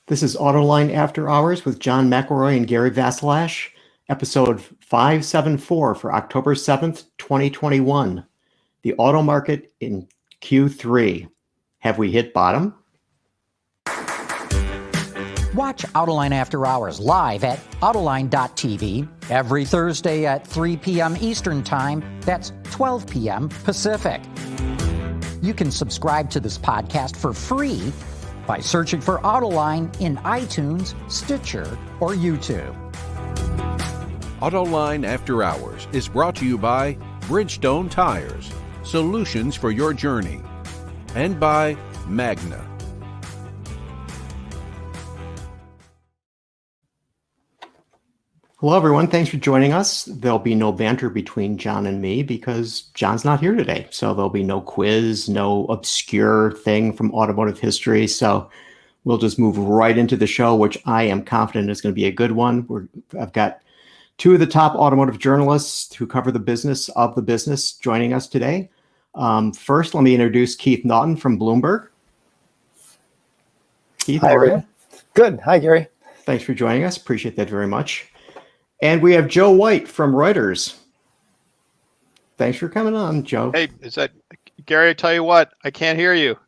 This is Autoline After Hours with John McElroy and Gary Vasilash, episode 574 for October 7th, 2021. The auto market in Q3. Have we hit bottom? Watch Autoline After Hours live at Autoline.tv every Thursday at 3 p.m. Eastern Time. That's 12 p.m. Pacific. You can subscribe to this podcast for free by searching for Autoline in iTunes, Stitcher, or YouTube. Autoline After Hours is brought to you by Bridgestone Tires, solutions for your journey, and by Magna. Hello, everyone. Thanks for joining us. There'll be no banter between John and me because John's not here today. So there'll be no quiz, no obscure thing from automotive history. So we'll just move right into the show, which I am confident is going to be a good one. I've got two of the top automotive journalists who cover the business of the business joining us today. First, let me introduce Keith Naughton from Bloomberg. Keith, how are you? Good. Hi, Gary. Thanks for joining us. Appreciate that very much. And we have Joe White from Reuters. Thanks for coming on, Joe. Hey, is that Gary? I tell you what, I can't hear you.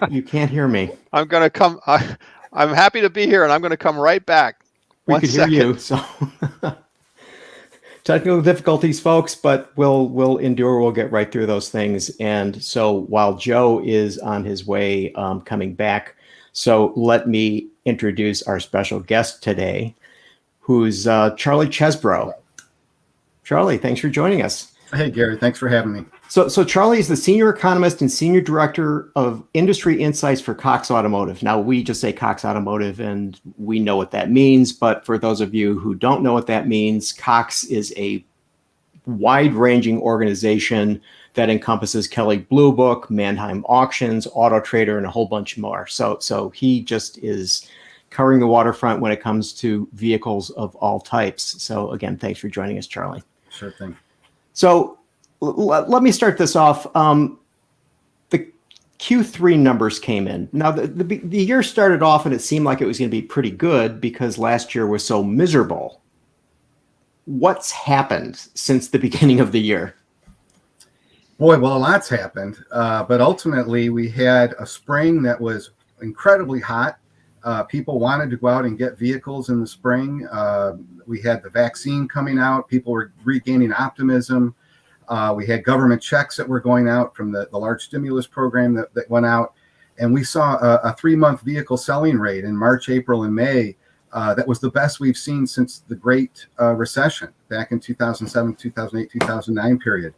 You can't hear me. I'm going to come. I'm happy to be here, and I'm going to come right back. We could hear you. So technical difficulties, folks, but we'll endure. We'll get right through those things. And so while Joe is on his way coming back, so let me introduce our special guest today, who's Charlie Chesbrough. Charlie, thanks for joining us. Hey, Gary, thanks for having me. So Charlie is the senior economist and senior director of industry insights for Cox Automotive. Now, we just say Cox Automotive, and we know what that means. But for those of you who don't know what that means, Cox is a wide-ranging organization that encompasses Kelley Blue Book, Mannheim Auctions, Auto Trader, and a whole bunch more. So he just is covering the waterfront when it comes to vehicles of all types. So again, thanks for joining us, Charlie. Sure thing. So let me start this off. The Q3 numbers came in. Now, the year started off and it seemed like it was going to be pretty good because last year was so miserable. What's happened since the beginning of the year? Boy, well, a lot's happened. But ultimately, we had a spring that was incredibly hot. People wanted to go out and get vehicles in the spring. We had the vaccine coming out. People were regaining optimism. We had government checks that were going out from the large stimulus program that went out. And we saw a 3-month vehicle selling rate in March, April, and May that was the best we've seen since the Great Recession back in 2007, 2008, 2009 period.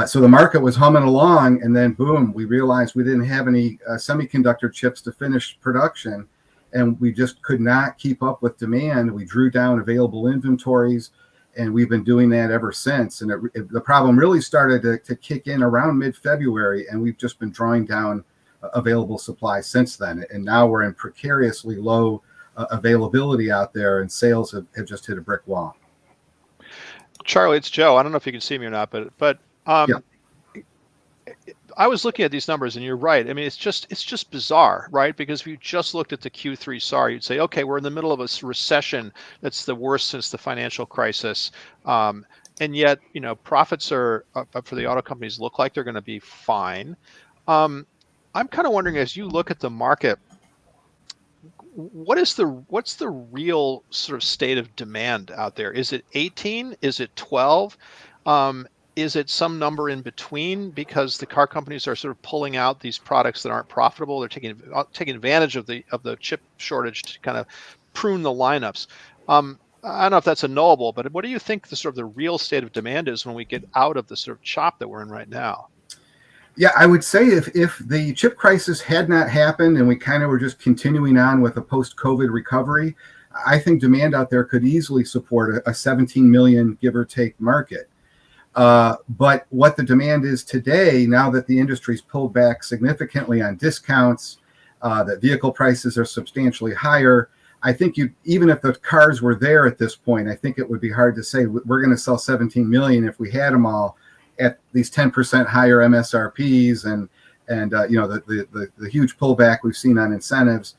So the market was humming along, and then boom, we realized we didn't have any semiconductor chips to finish production. And we just could not keep up with demand. We drew down available inventories, and we've been doing that ever since. And the problem really started to kick in around mid-February, and we've just been drawing down available supply since then. And now we're in precariously low availability out there, and sales have just hit a brick wall. Charlie, it's Joe. I don't know if you can see me or not, but yeah. I was looking at these numbers, and you're right. I mean, it's just bizarre, right? Because if you just looked at the Q3 SAR, you'd say, okay, we're in the middle of a recession that's the worst since the financial crisis, and yet, profits are for the auto companies look like they're going to be fine. I'm kind of wondering, as you look at the market, what's the real sort of state of demand out there? Is it 18? Is it 12? Is it some number in between because the car companies are sort of pulling out these products that aren't profitable? They're taking advantage of the chip shortage to kind of prune the lineups. I don't know if that's a knowable, but what do you think the real state of demand is when we get out of the sort of chop that we're in right now? Yeah, I would say if the chip crisis had not happened and we kind of were just continuing on with a post-COVID recovery, I think demand out there could easily support a 17 million give or take market. But what the demand is today, now that the industry's pulled back significantly on discounts, that vehicle prices are substantially higher, I think even if the cars were there at this point, I think it would be hard to say we're going to sell 17 million if we had them all at these 10% higher MSRPs and the huge pullback we've seen on incentives.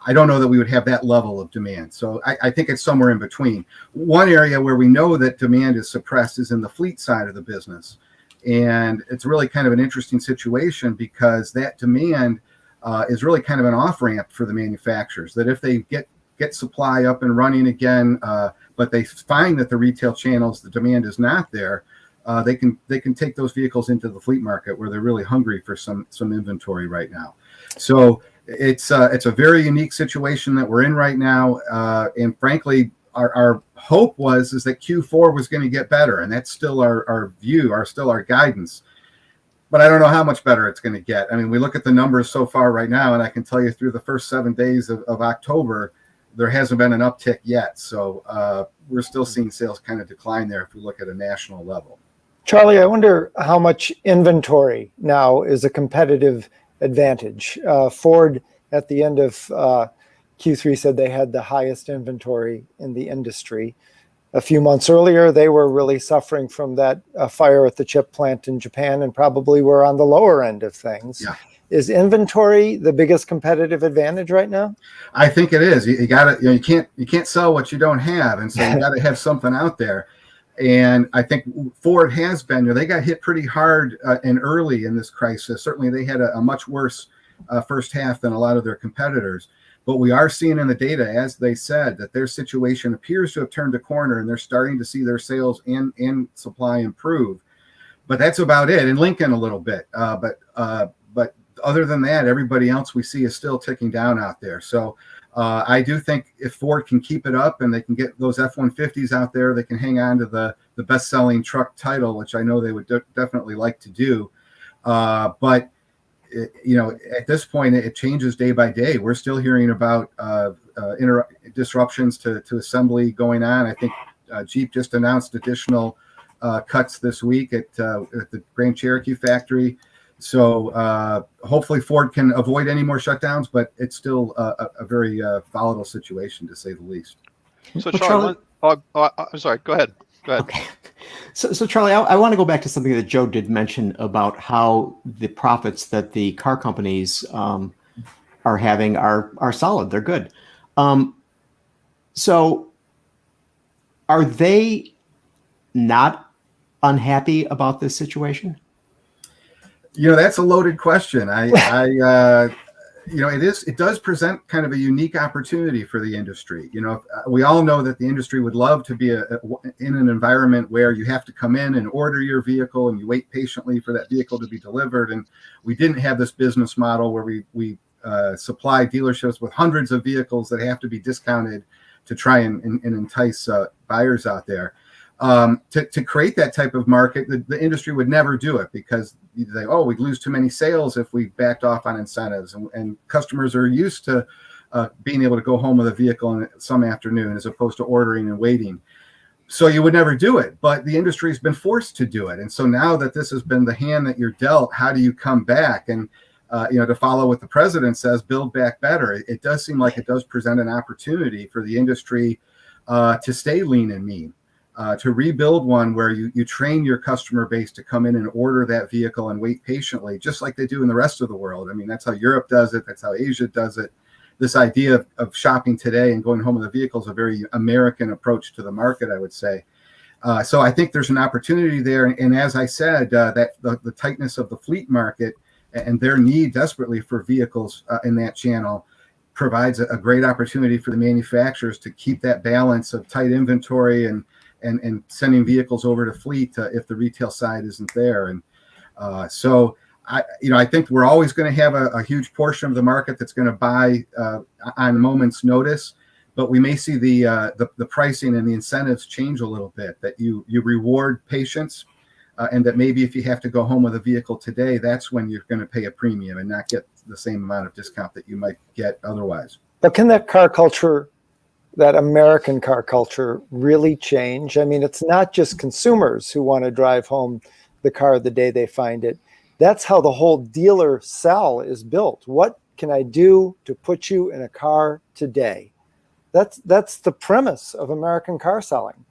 I don't know that we would have that level of demand. So I think it's somewhere in between. One area where we know that demand is suppressed is in the fleet side of the business. And it's really kind of an interesting situation because that demand is really kind of an off-ramp for the manufacturers, that if they get supply up and running again, but they find that the retail channels, the demand is not there, they can take those vehicles into the fleet market where they're really hungry for some inventory right now. So it's a very unique situation that we're in right now, and frankly, our hope is that Q4 was going to get better, and that's still our view, our guidance. But I don't know how much better it's going to get. I mean, we look at the numbers so far right now, and I can tell you through the first 7 days of October, there hasn't been an uptick yet. So we're still seeing sales kind of decline there if we look at a national level. Charlie, I wonder how much inventory now is a competitive advantage. Ford at the end of Q3 said they had the highest inventory in the industry. A few months earlier, they were really suffering from that fire at the chip plant in Japan and probably were on the lower end of things. Yeah. Is inventory the biggest competitive advantage right now? I think it is. You got to, you can't sell what you don't have, and so you got to have something out there. And I think Ford has been. They got hit pretty hard and early in this crisis. Certainly, they had a much worse first half than a lot of their competitors. But we are seeing in the data, as they said, that their situation appears to have turned a corner, and they're starting to see their sales and supply improve. But that's about it. And Lincoln a little bit. But other than that, everybody else we see is still ticking down out there. So I do think if Ford can keep it up and they can get those F-150s out there, they can hang on to the best-selling truck title, which I know they would definitely like to do. But at this point, it changes day by day. We're still hearing about disruptions to assembly going on. I think Jeep just announced additional cuts this week at the Grand Cherokee factory. So hopefully Ford can avoid any more shutdowns, but it's still a very volatile situation, to say the least. So Charlie, I'm sorry. Go ahead. Okay. So Charlie, I want to go back to something that Joe did mention about how the profits that the car companies are having are solid. They're good. So are they not unhappy about this situation? That's a loaded question. It does present kind of a unique opportunity for the industry. We all know that the industry would love to be in an environment where you have to come in and order your vehicle and you wait patiently for that vehicle to be delivered. And we didn't have this business model where we supply dealerships with hundreds of vehicles that have to be discounted to try and entice buyers out there. To create that type of market, the industry would never do it because we'd lose too many sales if we backed off on incentives. And customers are used to being able to go home with a vehicle in some afternoon as opposed to ordering and waiting. So you would never do it, but the industry has been forced to do it. And so now that this has been the hand that you're dealt, how do you come back? And to follow what the president says, build back better. It does seem like it does present an opportunity for the industry to stay lean and mean. To rebuild one where you train your customer base to come in and order that vehicle and wait patiently, just like they do in the rest of the world. I mean, that's how Europe does it. That's how Asia does it. This idea of shopping today and going home with a vehicle is a very American approach to the market, I would say. So I think there's an opportunity there. And as I said, that the tightness of the fleet market and their need desperately for vehicles in that channel provides a great opportunity for the manufacturers to keep that balance of tight inventory and sending vehicles over to fleet if the retail side isn't there. And so I think we're always going to have a huge portion of the market that's going to buy on a moment's notice, but we may see the pricing and the incentives change a little bit, that you reward patience and that maybe if you have to go home with a vehicle today, that's when you're going to pay a premium and not get the same amount of discount that you might get otherwise. But can that car culture, that American car culture, really change? I mean, it's not just consumers who want to drive home the car the day they find it. That's how the whole dealer sell is built. What can I do to put you in a car today? That's the premise of American car selling.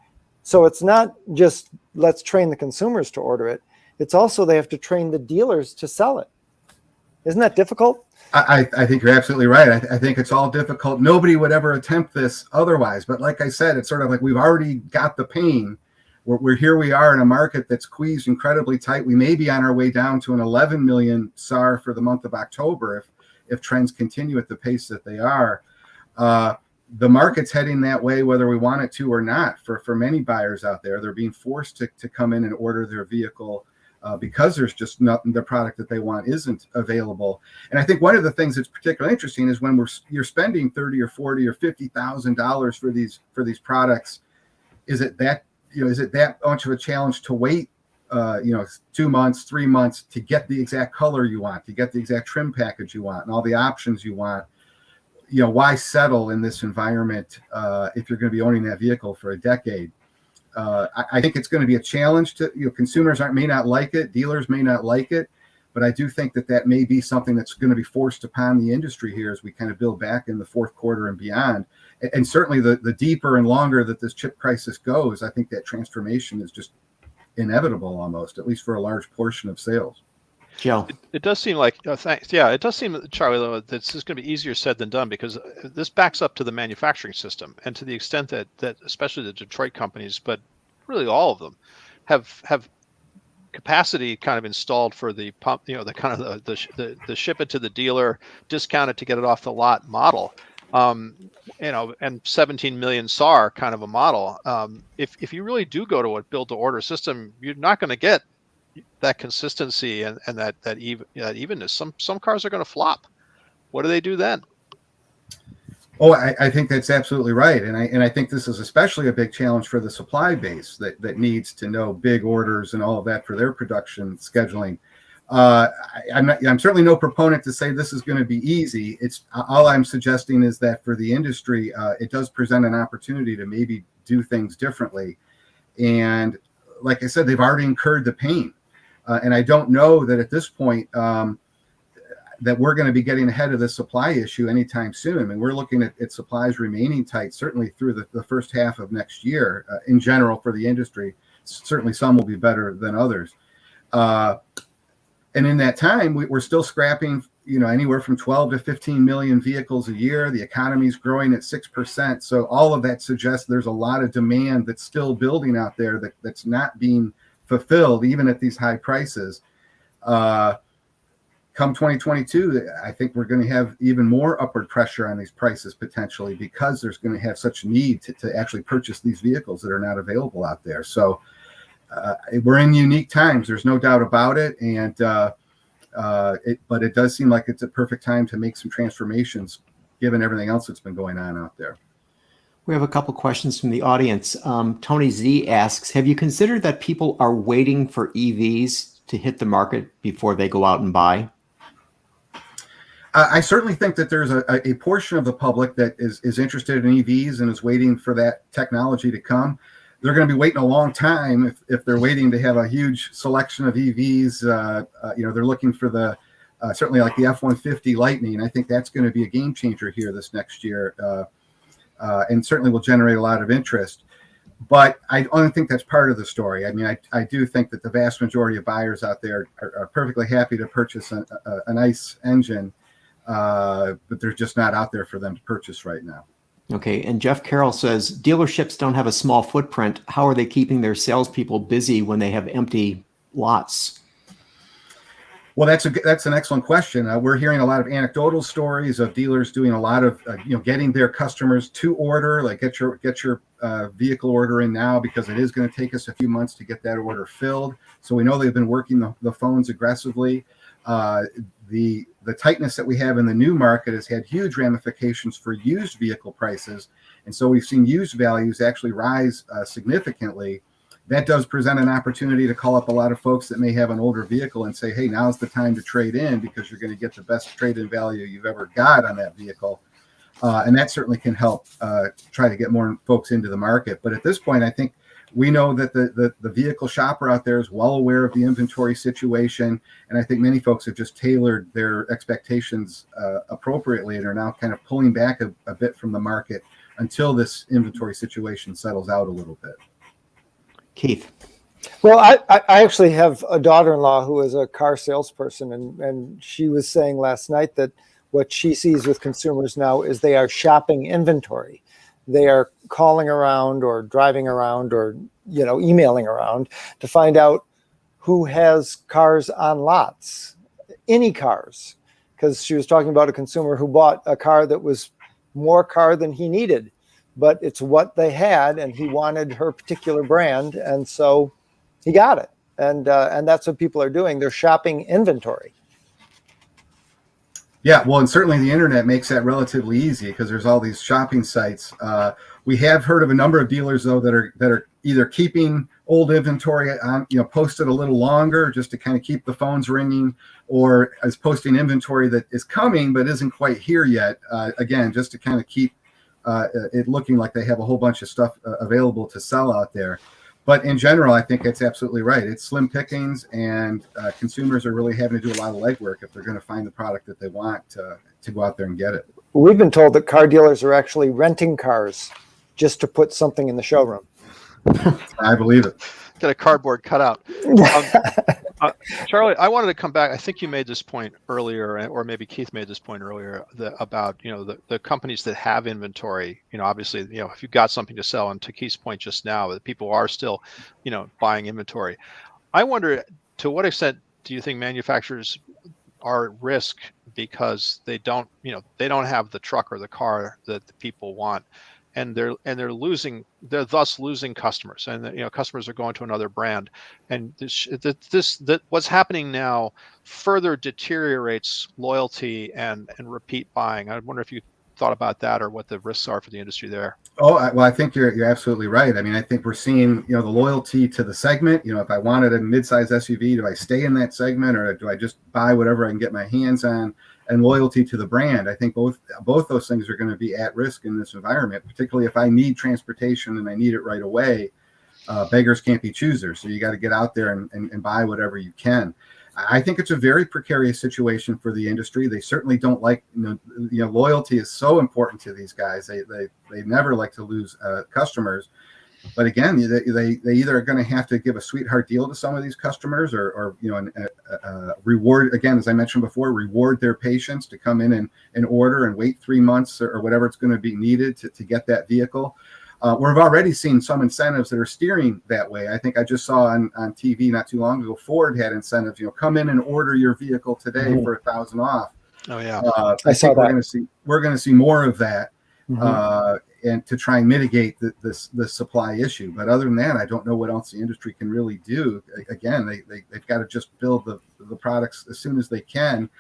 So it's not just let's train the consumers to order it. It's also they have to train the dealers to sell it. Isn't that difficult? I think you're absolutely right. I think it's all difficult. Nobody would ever attempt this otherwise. But like I said, it's sort of like we've already got the pain. We're here. We are in a market that's squeezed incredibly tight. We may be on our way down to an 11 million SAR for the month of October if trends continue at the pace that they are. The market's heading that way, whether we want it to or not. For many buyers out there, they're being forced to come in and order their vehicle because there's just nothing, the product that they want isn't available. And I think one of the things that's particularly interesting is when you're spending $30 or $40 or $50,000 for these products, is it that much of a challenge to wait 2 months, 3 months to get the exact color you want, to get the exact trim package you want and all the options you want? Why settle in this environment if you're going to be owning that vehicle for a decade? I think it's going to be a challenge to consumers may not like it, dealers may not like it, but I do think that may be something that's going to be forced upon the industry here as we kind of build back in the fourth quarter and beyond. And certainly the deeper and longer that this chip crisis goes, I think that transformation is just inevitable almost, at least for a large portion of sales. Joe. It does seem like, thanks. Yeah, it does seem, Charlie, though, that this is going to be easier said than done because this backs up to the manufacturing system. And to the extent that especially the Detroit companies, but really all of them, have capacity kind of installed for the pump, the ship it to the dealer, discount it to get it off the lot model. And 17 million SAR kind of a model. If you really do go to a build to order system, you're not going to get that consistency and that evenness. Some cars are going to flop. What do they do then? Oh, I think that's absolutely right, and I think this is especially a big challenge for the supply base that needs to know big orders and all of that for their production scheduling. I'm certainly no proponent to say this is going to be easy. It's all I'm suggesting is that for the industry, it does present an opportunity to maybe do things differently. And like I said, they've already incurred the pain. And I don't know that at this point that we're going to be getting ahead of the supply issue anytime soon. I mean, we're looking at supplies remaining tight, certainly through the first half of next year in general for the industry. Certainly some will be better than others. And in that time, we're still scrapping, anywhere from 12 to 15 million vehicles a year. The economy's growing at 6%. So all of that suggests there's a lot of demand that's still building out there that's not being fulfilled, even at these high prices. Come 2022, I think we're going to have even more upward pressure on these prices potentially because there's going to have such need to actually purchase these vehicles that are not available out there. So we're in unique times. There's no doubt about it. And but it does seem like it's a perfect time to make some transformations given everything else that's been going on out there. We have a couple questions from the audience. Tony Z asks, have you considered that people are waiting for EVs to hit the market before they go out and buy? I certainly think that there's a portion of the public that is interested in EVs and is waiting for that technology to come. They're going to be waiting a long time if they're waiting to have a huge selection of EVs. They're looking for certainly like the F-150 Lightning. I think that's going to be a game changer here this next year. And certainly will generate a lot of interest. But I don't think that's part of the story. I mean, I do think that the vast majority of buyers out there are perfectly happy to purchase a nice engine, but they're just not out there for them to purchase right now. Okay, and Jeff Carroll says, dealerships don't have a small footprint. How are they keeping their salespeople busy when they have empty lots? Well, that's an excellent question. We're hearing a lot of anecdotal stories of dealers doing a lot of getting their customers to order, like get your vehicle order in now because it is going to take us a few months to get that order filled. So we know they've been working the phones aggressively. The tightness that we have in the new market has had huge ramifications for used vehicle prices, and so we've seen used values actually rise significantly. That does present an opportunity to call up a lot of folks that may have an older vehicle and say, hey, now's the time to trade in because you're going to get the best trade-in value you've ever got on that vehicle. And that certainly can help try to get more folks into the market. But at this point, I think we know that the vehicle shopper out there is well aware of the inventory situation. And I think many folks have just tailored their expectations appropriately and are now kind of pulling back a bit from the market until this inventory situation settles out a little bit. Keith. Well, I actually have a daughter-in-law who is a car salesperson, and she was saying last night that what she sees with consumers now is they are shopping inventory. They are calling around or driving around or emailing around to find out who has cars on lots, any cars, because she was talking about a consumer who bought a car that was more car than he needed, but it's what they had, and he wanted her particular brand, and so he got it. And that's what people are doing. They're shopping inventory. Yeah, well, and certainly the internet makes that relatively easy because there's all these shopping sites. We have heard of a number of dealers though that are either keeping old inventory on, posted a little longer just to kind of keep the phones ringing, or as posting inventory that is coming but isn't quite here yet. Again, just to kind of keep it looking like they have a whole bunch of stuff available to sell out there. But in general, I think it's absolutely right. It's slim pickings, and consumers are really having to do a lot of legwork if they're going to find the product that they want to go out there and get it. We've been told that car dealers are actually renting cars just to put something in the showroom. I believe it. Get a cardboard cutout. Charlie, I wanted to come back. I think you made this point earlier, or maybe Keith made this point earlier, about the companies that have inventory. Obviously, if you've got something to sell, and to Keith's point just now, that people are still, buying inventory. I wonder, to what extent do you think manufacturers are at risk because they don't have the truck or the car that the people want? And they're thus losing customers, and customers are going to another brand, and what's happening now further deteriorates loyalty and repeat buying. I wonder if you thought about that, or what the risks are for the industry there. Well, I think you're absolutely right. I mean, I think we're seeing the loyalty to the segment. If I wanted a midsize SUV, do I stay in that segment, or do I just buy whatever I can get my hands on? And loyalty to the brand. I think both those things are going to be at risk in this environment, particularly if I need transportation and I need it right away. Beggars can't be choosers, so you got to get out there and buy whatever you can. I think it's a very precarious situation for the industry. They certainly don't like, loyalty is so important to these guys. They never like to lose customers. But again, they either are going to have to give a sweetheart deal to some of these customers, or reward, again, as I mentioned before, reward their patience to come in and order and wait 3 months or whatever it's going to be needed to get that vehicle. We've already seen some incentives that are steering that way. I think I just saw on TV not too long ago, Ford had incentives, come in and order your vehicle today for $1,000 off. Oh yeah, I saw that. We're going to see more of that. And to try and mitigate the supply issue. But other than that, I don't know what else the industry can really do. Again, they've got to just build the products as soon as they can.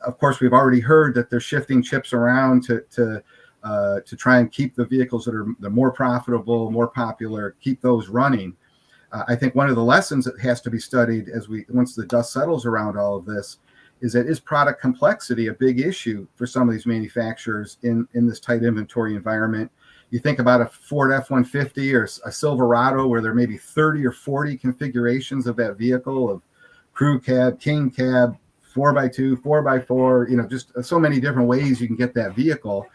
Of course, we've already heard that they're shifting chips around to try and keep the vehicles that are the more profitable, more popular, keep those running. I think one of the lessons that has to be studied once the dust settles around all of this is product complexity a big issue for some of these manufacturers in this tight inventory environment. You think about a Ford F-150 or a Silverado, where there may be 30 or 40 configurations of that vehicle, of crew cab, king cab, 4x2, 4x4, just so many different ways you can get that vehicle.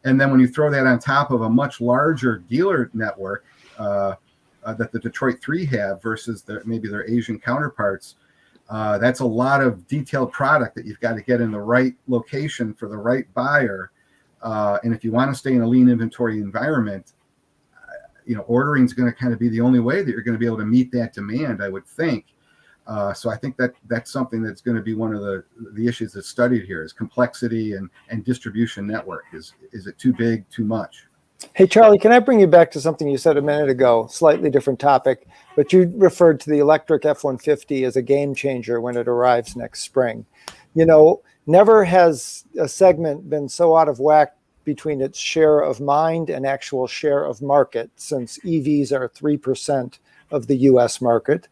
And then when you throw that on top of a much larger dealer network that the Detroit 3 have versus maybe their Asian counterparts, that's a lot of detailed product that you've got to get in the right location for the right buyer. And if you want to stay in a lean inventory environment, ordering is going to kind of be the only way that you're going to be able to meet that demand, I would think. So I think that's something that's going to be one of the issues that's studied here, is complexity and distribution network. Is it too big, too much? Hey, Charlie, can I bring you back to something you said a minute ago, slightly different topic, but you referred to the electric F-150 as a game changer when it arrives next spring. Never has a segment been so out of whack between its share of mind and actual share of market, since EVs are 3% of the U.S. market.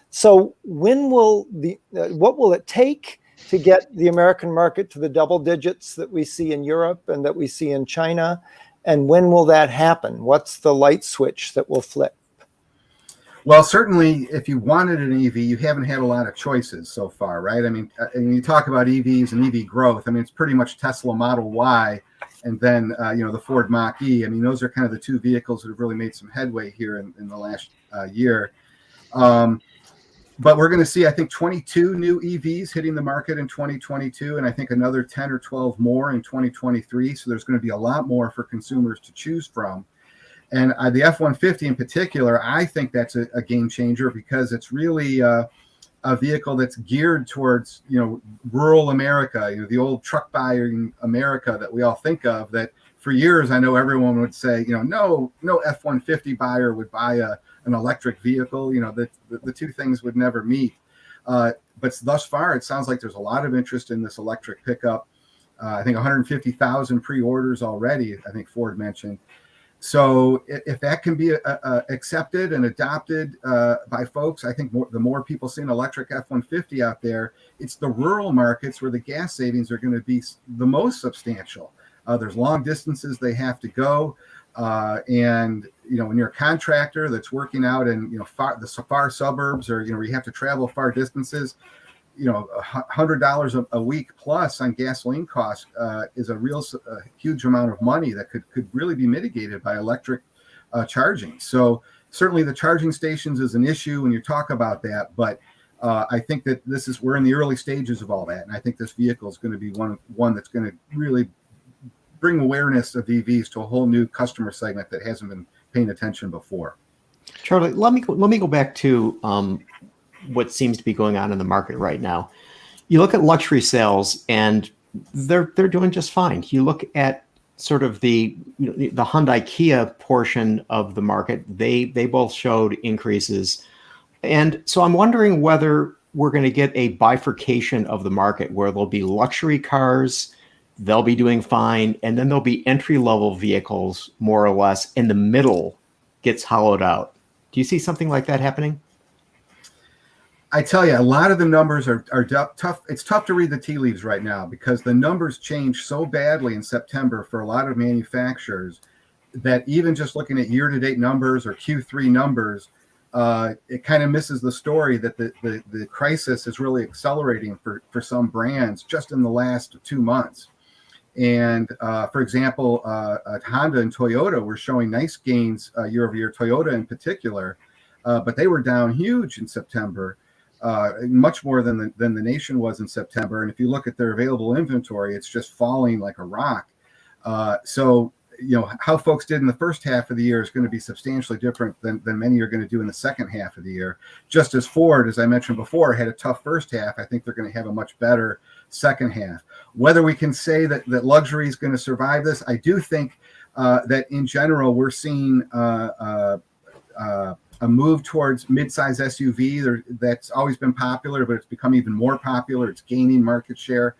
So when what will it take to get the American market to the double digits that we see in Europe and that we see in China? And when will that happen? What's the light switch that will flip? Well, certainly, if you wanted an EV, you haven't had a lot of choices so far, right? I mean, and you talk about EVs and EV growth. I mean, it's pretty much Tesla Model Y, and then the Ford Mach-E. I mean, those are kind of the two vehicles that have really made some headway here in the last year. But we're going to see, I think, 22 new EVs hitting the market in 2022, and I think another 10 or 12 more in 2023. So there's going to be a lot more for consumers to choose from. And the F-150 in particular, I think that's a game changer because it's really a vehicle that's geared towards, rural America, the old truck buying America that we all think of. That for years, I know everyone would say, no F-150 buyer would buy an electric vehicle. The two things would never meet. But thus far, it sounds like there's a lot of interest in this electric pickup. I think 150,000 pre-orders already, I think Ford mentioned. So if that can be accepted and adopted by folks, I think the more people see an electric F-150 out there, it's the rural markets where the gas savings are going to be the most substantial. There's long distances they have to go. And, when you're a contractor that's working out in, the far suburbs or, where you have to travel far distances, $100 a week plus on gasoline costs is a huge amount of money that could really be mitigated by electric charging. So certainly the charging stations is an issue when you talk about that, but I think that we're in the early stages of all that. And I think this vehicle is going to be one that's going to really bring awareness of EVs to a whole new customer segment that hasn't been paying attention before. Charlie, let me go back to what seems to be going on in the market right now. You look at luxury sales, and they're doing just fine. You look at sort of the Hyundai Kia portion of the market; they both showed increases, and so I'm wondering whether we're going to get a bifurcation of the market where there'll be luxury cars. They'll be doing fine. And then there'll be entry-level vehicles, more or less, in the middle gets hollowed out. Do you see something like that happening? I tell you, a lot of the numbers are tough. It's tough to read the tea leaves right now because the numbers changed so badly in September for a lot of manufacturers that even just looking at year-to-date numbers or Q3 numbers, it kind of misses the story that the crisis is really accelerating for some brands just in the last 2 months. And for example, Honda and Toyota were showing nice gains year over year, Toyota in particular, but they were down huge in September, much more than the nation was in September. And if you look at their available inventory, it's just falling like a rock. So how folks did in the first half of the year is going to be substantially different than many are going to do in the second half of the year. Just as Ford, as I mentioned before, had a tough first half, I think they're going to have a much better second half. Whether we can say that luxury is going to survive this, I do think that in general we're seeing a move towards midsize SUV. That's always been popular, but it's become even more popular. It's gaining market share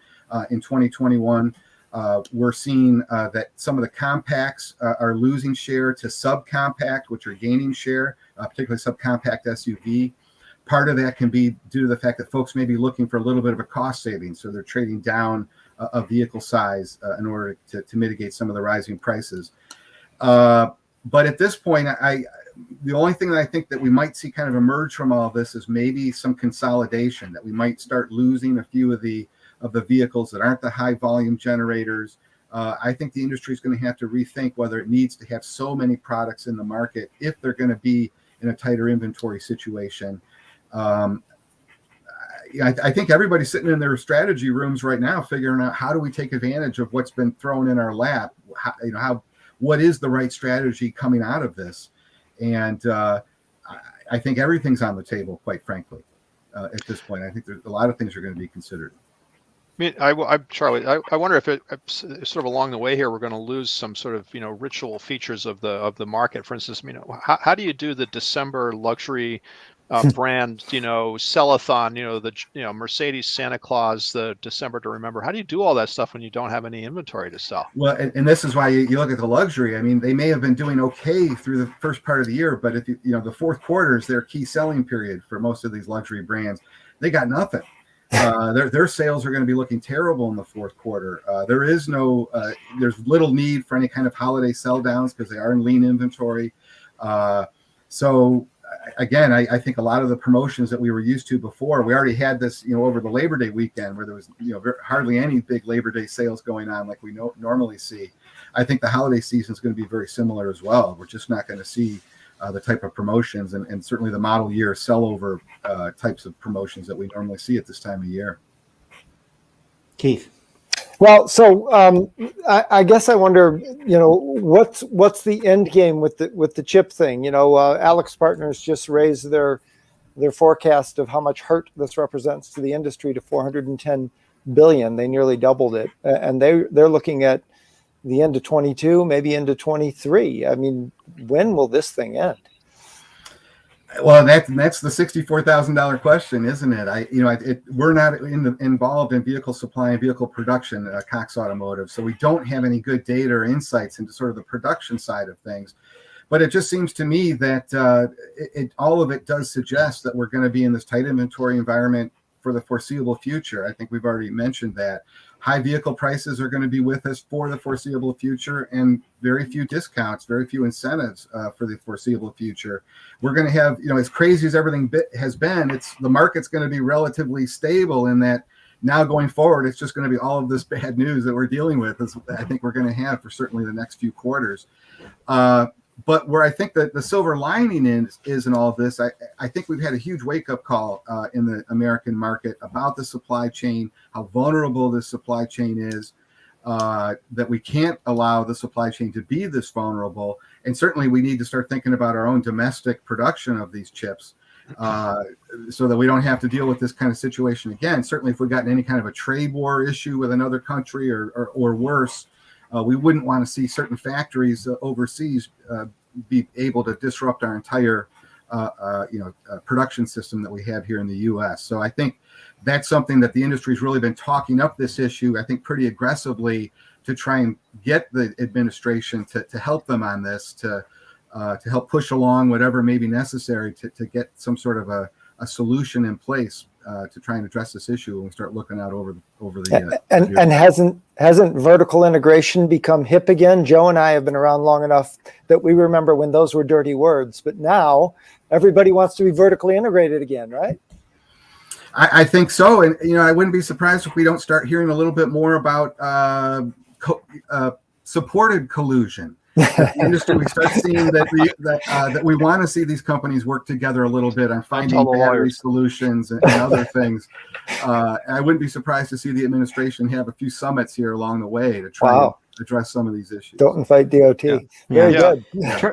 in 2021. We're seeing that some of the compacts are losing share to subcompact, which are gaining share, particularly subcompact SUV. Part of that can be due to the fact that folks may be looking for a little bit of a cost savings, so they're trading down a vehicle size in order to mitigate some of the rising prices. But at this point, the only thing that I think that we might see kind of emerge from all of this is maybe some consolidation, that we might start losing a few of the vehicles that aren't the high volume generators. I think the industry is going to have to rethink whether it needs to have so many products in the market if they're going to be in a tighter inventory situation. I think everybody's sitting in their strategy rooms right now figuring out how do we take advantage of what's been thrown in our lap. What is the right strategy coming out of this? And I think everything's on the table, quite frankly, at this point. I think there's a lot of things are going to be considered. I mean, Charlie, I wonder if sort of along the way here, we're going to lose some sort of, ritual features of the market. For instance, how do you do the December luxury brand, sell-a-thon, the Mercedes Santa Claus, the December to remember? How do you do all that stuff when you don't have any inventory to sell? Well, and this is why you look at the luxury. I mean, they may have been doing okay through the first part of the year, but if the fourth quarter is their key selling period for most of these luxury brands, they got nothing. Their sales are going to be looking terrible in the fourth quarter. There's little need for any kind of holiday sell downs because they are in lean inventory. So again, I think a lot of the promotions that we were used to before, we already had this, over the Labor Day weekend where there was, hardly any big Labor Day sales going on like we normally see. I think the holiday season is going to be very similar as well. We're just not going to see the type of promotions and certainly the model year sellover types of promotions that we normally see at this time of year. Keith. Well, so I guess I wonder, what's the end game with the chip thing? Alex Partners just raised their forecast of how much hurt this represents to the industry to 410 billion. They nearly doubled it, and they're looking at the end of 22, maybe into 23. I mean, when will this thing end? Well, that's the $64,000 question, isn't it? We're not involved in vehicle supply and vehicle production, Cox Automotive, so we don't have any good data or insights into sort of the production side of things. But it just seems to me that all of it does suggest that we're going to be in this tight inventory environment for the foreseeable future. I think we've already mentioned that. High vehicle prices are going to be with us for the foreseeable future, and very few discounts, very few incentives for the foreseeable future. We're going to have, as crazy as everything has been, the market's going to be relatively stable in that now going forward, it's just going to be all of this bad news that we're dealing with, as I think we're going to have for certainly the next few quarters. But where I think that the silver lining is in all of this, I think we've had a huge wake-up call in the American market about the supply chain, how vulnerable this supply chain is, that we can't allow the supply chain to be this vulnerable. And certainly we need to start thinking about our own domestic production of these chips so that we don't have to deal with this kind of situation again. Certainly if we've gotten any kind of a trade war issue with another country or worse, we wouldn't want to see certain factories overseas be able to disrupt our entire, production system that we have here in the U.S. So I think that's something that the industry's really been talking up this issue, I think, pretty aggressively to try and get the administration to help them on this, to help push along whatever may be necessary to get some sort of a solution in place to try and address this issue when we start looking out over the and hasn't vertical integration become hip again? Joe and I have been around long enough that we remember when those were dirty words, but now everybody wants to be vertically integrated again, right? I think so, and I wouldn't be surprised if we don't start hearing a little bit more about supported collusion. The industry, we start seeing that we want to see these companies work together a little bit on finding battery solutions and other things. I wouldn't be surprised to see the administration have a few summits here along the way to try and address some of these issues. Don't invite DOT. Yeah. Very good.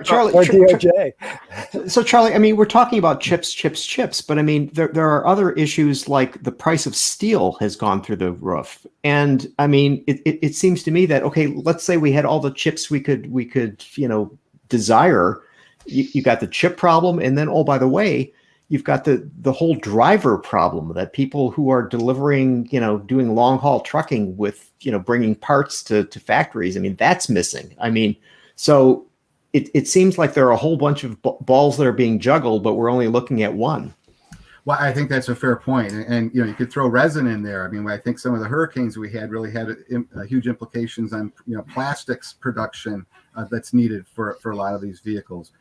Charlie, or DOJ. So Charlie, I mean, we're talking about chips, but I mean, there are other issues like the price of steel has gone through the roof. And I mean, it seems to me that, okay, let's say we had all the chips we could, desire. You got the chip problem. And then, oh, by the way, you've got the whole driver problem that people who are delivering, doing long haul trucking with, bringing parts to factories. I mean, that's missing. I mean, so it seems like there are a whole bunch of balls that are being juggled, but we're only looking at one. Well, I think that's a fair point. And you could throw resin in there. I mean, I think some of the hurricanes we had really had huge implications on, plastics production that's needed for a lot of these vehicles.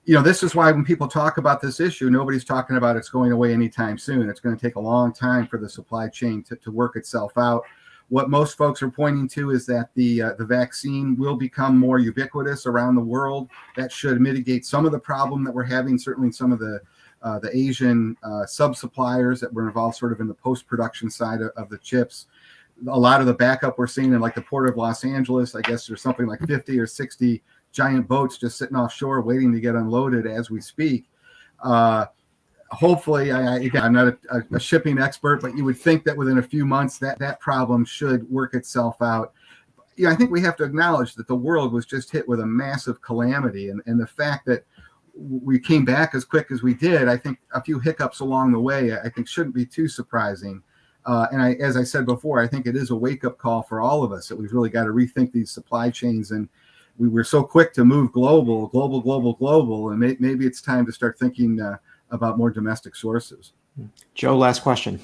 This is why when people talk about this issue, nobody's talking about it's going away anytime soon. It's going to take a long time for the supply chain to work itself out. What most folks are pointing to is that the vaccine will become more ubiquitous around the world. That should mitigate some of the problem that we're having, certainly in some of the Asian sub-suppliers that were involved sort of in the post-production side of the chips. A lot of the backup we're seeing in like the Port of Los Angeles, I guess there's something like 50 or 60 giant boats just sitting offshore waiting to get unloaded as we speak. Hopefully, I'm not a shipping expert, but you would think that within a few months that problem should work itself out. I think we have to acknowledge that the world was just hit with a massive calamity, and the fact that we came back as quick as we did, I think a few hiccups along the way, I think shouldn't be too surprising. As I said before, I think it is a wake-up call for all of us that we've really got to rethink these supply chains. And we were so quick to move global, and maybe it's time to start thinking about more domestic sources. Joe, last question.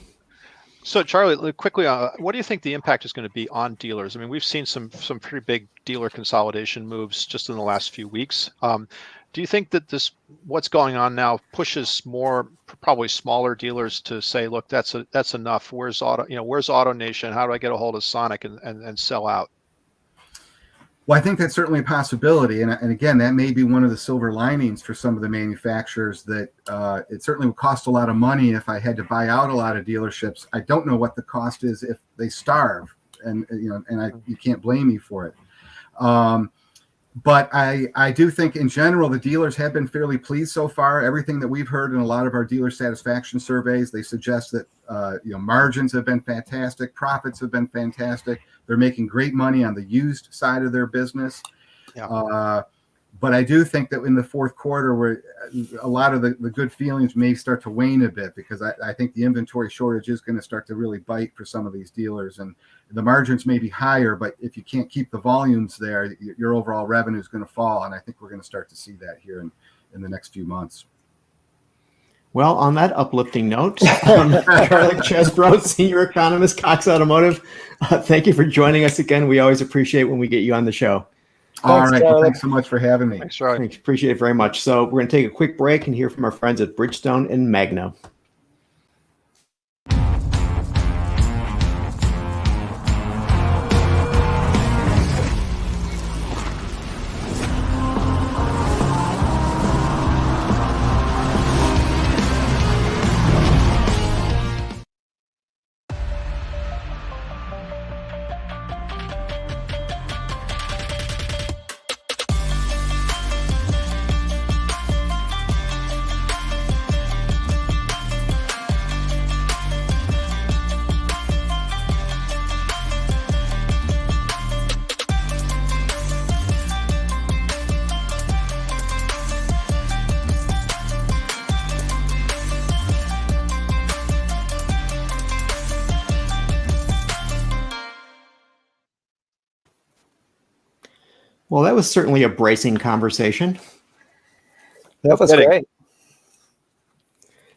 So, Charlie, quickly, what do you think the impact is going to be on dealers? I mean, we've seen some pretty big dealer consolidation moves just in the last few weeks. Do you think that what's going on now pushes more probably smaller dealers to say, look, that's enough. Where's AutoNation? How do I get a hold of Sonic and sell out? Well, I think that's certainly a possibility. And again, that may be one of the silver linings for some of the manufacturers, that it certainly would cost a lot of money if I had to buy out a lot of dealerships. I don't know what the cost is if they starve, and you can't blame me for it. But I do think in general, the dealers have been fairly pleased so far. Everything that we've heard in a lot of our dealer satisfaction surveys, they suggest that margins have been fantastic, profits have been fantastic. They're making great money on the used side of their business. Yeah. But I do think that in the fourth quarter, where a lot of the good feelings may start to wane a bit, because I think the inventory shortage is going to start to really bite for some of these dealers, and the margins may be higher, but if you can't keep the volumes there, your overall revenue is going to fall. And I think we're going to start to see that here in the next few months. Well, on that uplifting note, Charlie Chesbrough, Senior Economist, Cox Automotive, thank you for joining us again. We always appreciate when we get you on the show. All right. Well, thanks so much for having me. Thanks, Charlie. Appreciate it very much. So we're going to take a quick break and hear from our friends at Bridgestone and Magna. Well, that was certainly a bracing conversation. That was great.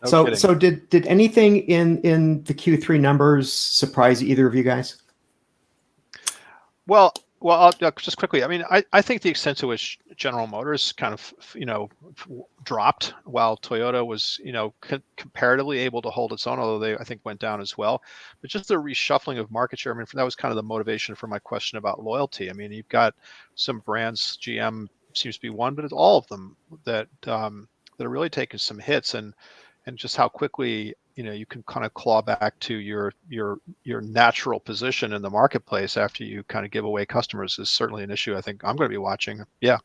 So did anything in the Q3 numbers surprise either of you guys? Well, I'll just quickly. I mean, I think the extent to which General Motors kind of, dropped while Toyota was, comparatively able to hold its own, although they, I think, went down as well. But just the reshuffling of market share. I mean, that was kind of the motivation for my question about loyalty. I mean, you've got some brands, GM seems to be one, but it's all of them that are really taking some hits, and just how quickly you can kind of claw back to your natural position in the marketplace after you kind of give away customers is certainly an issue I think I'm going to be watching. Yeah.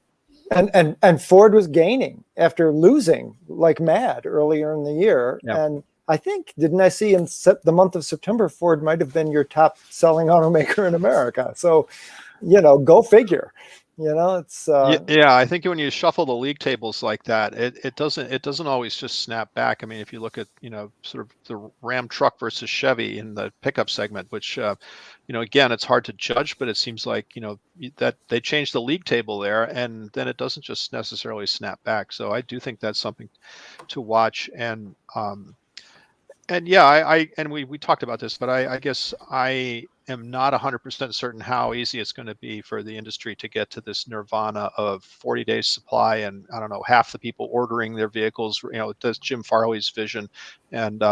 And Ford was gaining after losing like mad earlier in the year. Yeah. And I think, didn't I see in the month of September, Ford might have been your top selling automaker in America. So, go figure. It's I think when you shuffle the league tables like that, it doesn't always just snap back. I mean, if you look at sort of the Ram truck versus Chevy in the pickup segment, which again, it's hard to judge, but it seems like that they changed the league table there, and then it doesn't just necessarily snap back. So I do think that's something to watch. And yeah, we talked about this, but I guess I am not 100% certain how easy it's going to be for the industry to get to this nirvana of 40 days supply, and I don't know, half the people ordering their vehicles. That's Jim Farley's vision, and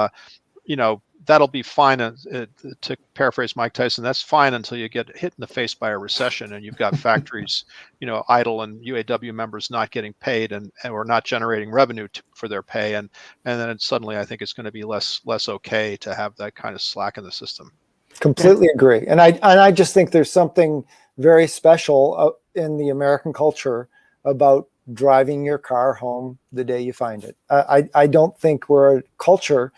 that'll be fine. To paraphrase Mike Tyson, that's fine until you get hit in the face by a recession and you've got factories, idle, and UAW members not getting paid and or not generating revenue for their pay, and then suddenly I think it's going to be less okay to have that kind of slack in the system. Completely agree, and I just think there's something very special in the American culture about driving your car home the day you find it. I don't think we're a culture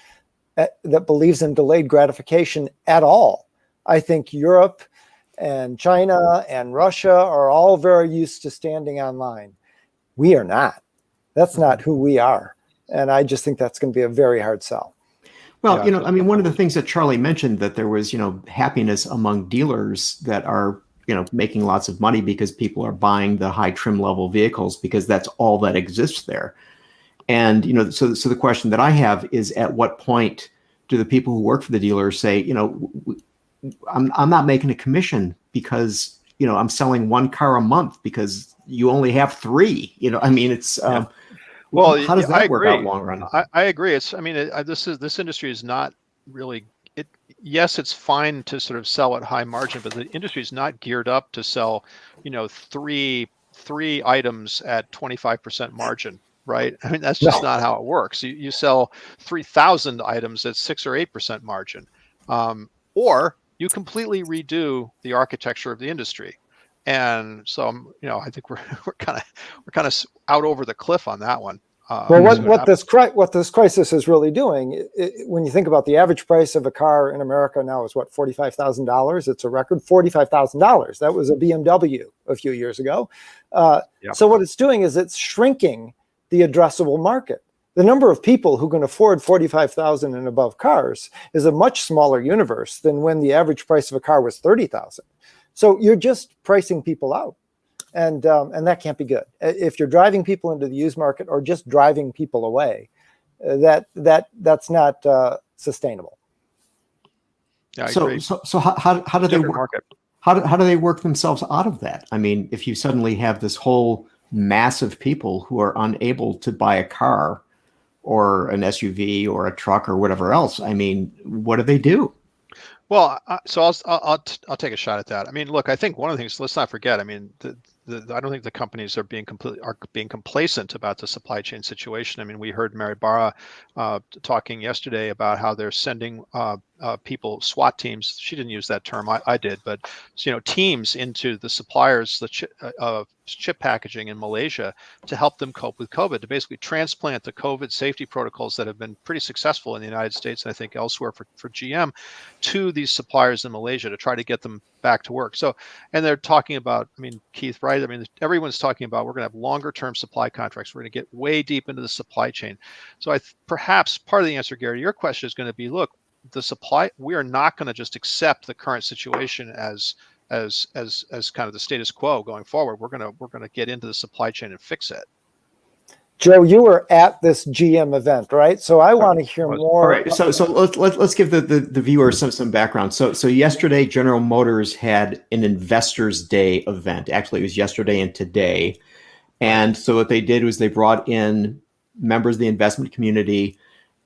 that believes in delayed gratification at all. I think Europe and China and Russia are all very used to standing online. We are not. That's not who we are. And I just think that's going to be a very hard sell. Well, I mean, one of the things that Charlie mentioned, that there was, happiness among dealers that are, making lots of money because people are buying the high trim level vehicles because that's all that exists there. And, so the question that I have is, at what point do the people who work for the dealers say, I'm not making a commission because, I'm selling one car a month because you only have three, I mean, it's, well, how does that work out long run? I agree. This industry is not really, yes, it's fine to sort of sell at high margin, but the industry is not geared up to sell, three items at 25% margin, right? I mean, that's just No. not how it works. You sell 3,000 items at 6 or 8% margin, or you completely redo the architecture of the industry. And so, I think we're kind of out over the cliff on that one. Well, what this crisis is really doing, when you think about the average price of a car in America now is what, $45,000? It's a record $45,000. That was a BMW a few years ago. So what it's doing is it's shrinking the addressable market. The number of people who can afford 45,000 and above cars is a much smaller universe than when the average price of a car was 30,000. So you're just pricing people out. And that can't be good. If you're driving people into the used market or just driving people away, that's not sustainable. Yeah, I agree. So how do they work? How do they work themselves out of that? I mean, if you suddenly have this whole mass of people who are unable to buy a car or an SUV or a truck or whatever else, I mean, what do they do? Well, so I'll take a shot at that. I mean, look, I think one of the things, let's not forget, I mean, I don't think the companies are being complacent about the supply chain situation. I mean, we heard Mary Barra talking yesterday about how they're sending people, SWAT teams. She didn't use that term, I did, but teams into the suppliers, the chip packaging in Malaysia to help them cope with COVID, to basically transplant the COVID safety protocols that have been pretty successful in the United States and I think elsewhere for GM to these suppliers in Malaysia to try to get them back to work. So, and they're talking about, I mean, Keith, right? I mean, everyone's talking about we're going to have longer term supply contracts. We're going to get way deep into the supply chain. So perhaps part of the answer, Gary, to your question is going to be, look, the supply, we are not going to just accept the current situation as kind of the status quo going forward. We're going to get into the supply chain and fix it. Joe, you were at this GM event, right? So I want to hear more. All right. So let's give the viewers some background. So yesterday, General Motors had an Investors Day event. Actually, it was yesterday and today. And so what they did was they brought in members of the investment community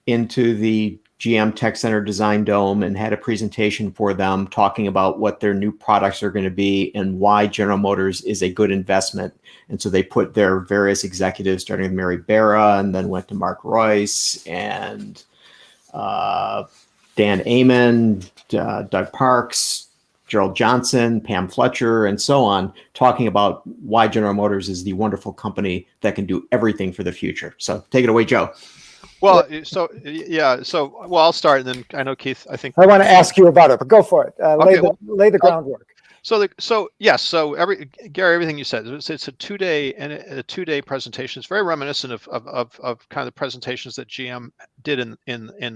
into the GM Tech Center Design Dome and had a presentation for them talking about what their new products are going to be and why General Motors is a good investment. And so they put their various executives, starting with Mary Barra, and then went to Mark Royce and Dan Amon, Doug Parks, Gerald Johnson, Pam Fletcher, and so on, talking about why General Motors is the wonderful company that can do everything for the future. So take it away, Joe. Well, I'll start, and then I know Keith, I think I want to ask you about it, but go for it. Lay the groundwork. Gary, everything you said, it's a two-day presentation. It's very reminiscent of kind of the presentations that GM did in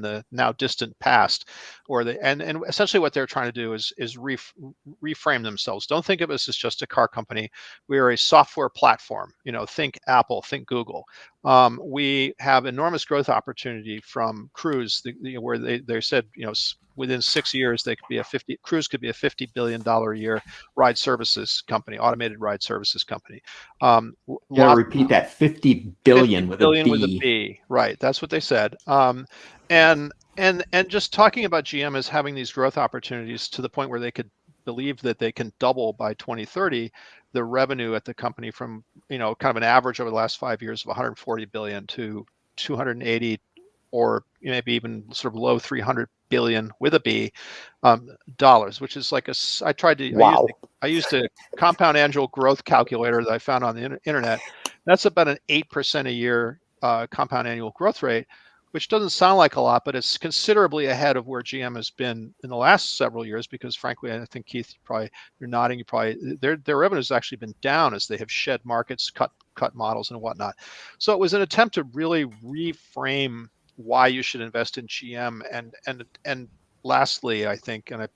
the now distant past, and essentially what they're trying to do is reframe themselves. Don't think of us as just a car company. We are a software platform. Think Apple, think Google. We have enormous growth opportunity from Cruise, where they said, within 6 years, Cruise could be a $50 billion a year ride services company, automated ride services company. Repeat that, 50 billion with a B. With a B, right? That's what they said. And just talking about GM as having these growth opportunities to the point where they could believe that they can double by 2030 the revenue at the company from kind of an average over the last 5 years of 140 billion to 280 or maybe even sort of low 300 billion with a B dollars, which is like I used a compound annual growth calculator that I found on the internet. That's about an 8% a year compound annual growth rate, which doesn't sound like a lot, but it's considerably ahead of where GM has been in the last several years, because frankly, I think Keith, you're nodding, their revenue has actually been down as they have shed markets, cut models and whatnot. So it was an attempt to really reframe why you should invest in GM. And lastly, I think, and I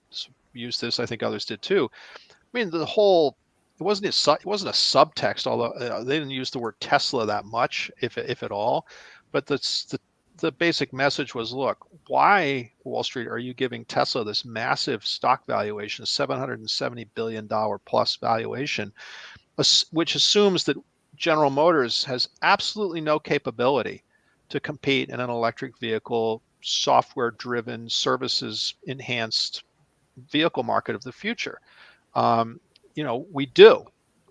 used this, I think others did too. I mean, it wasn't a subtext, although they didn't use the word Tesla that much, if at all. But the basic message was, look, why, Wall Street, are you giving Tesla this massive stock valuation, $770 billion plus valuation, which assumes that General Motors has absolutely no capability to compete in an electric vehicle software-driven, services-enhanced vehicle market of the future. We do,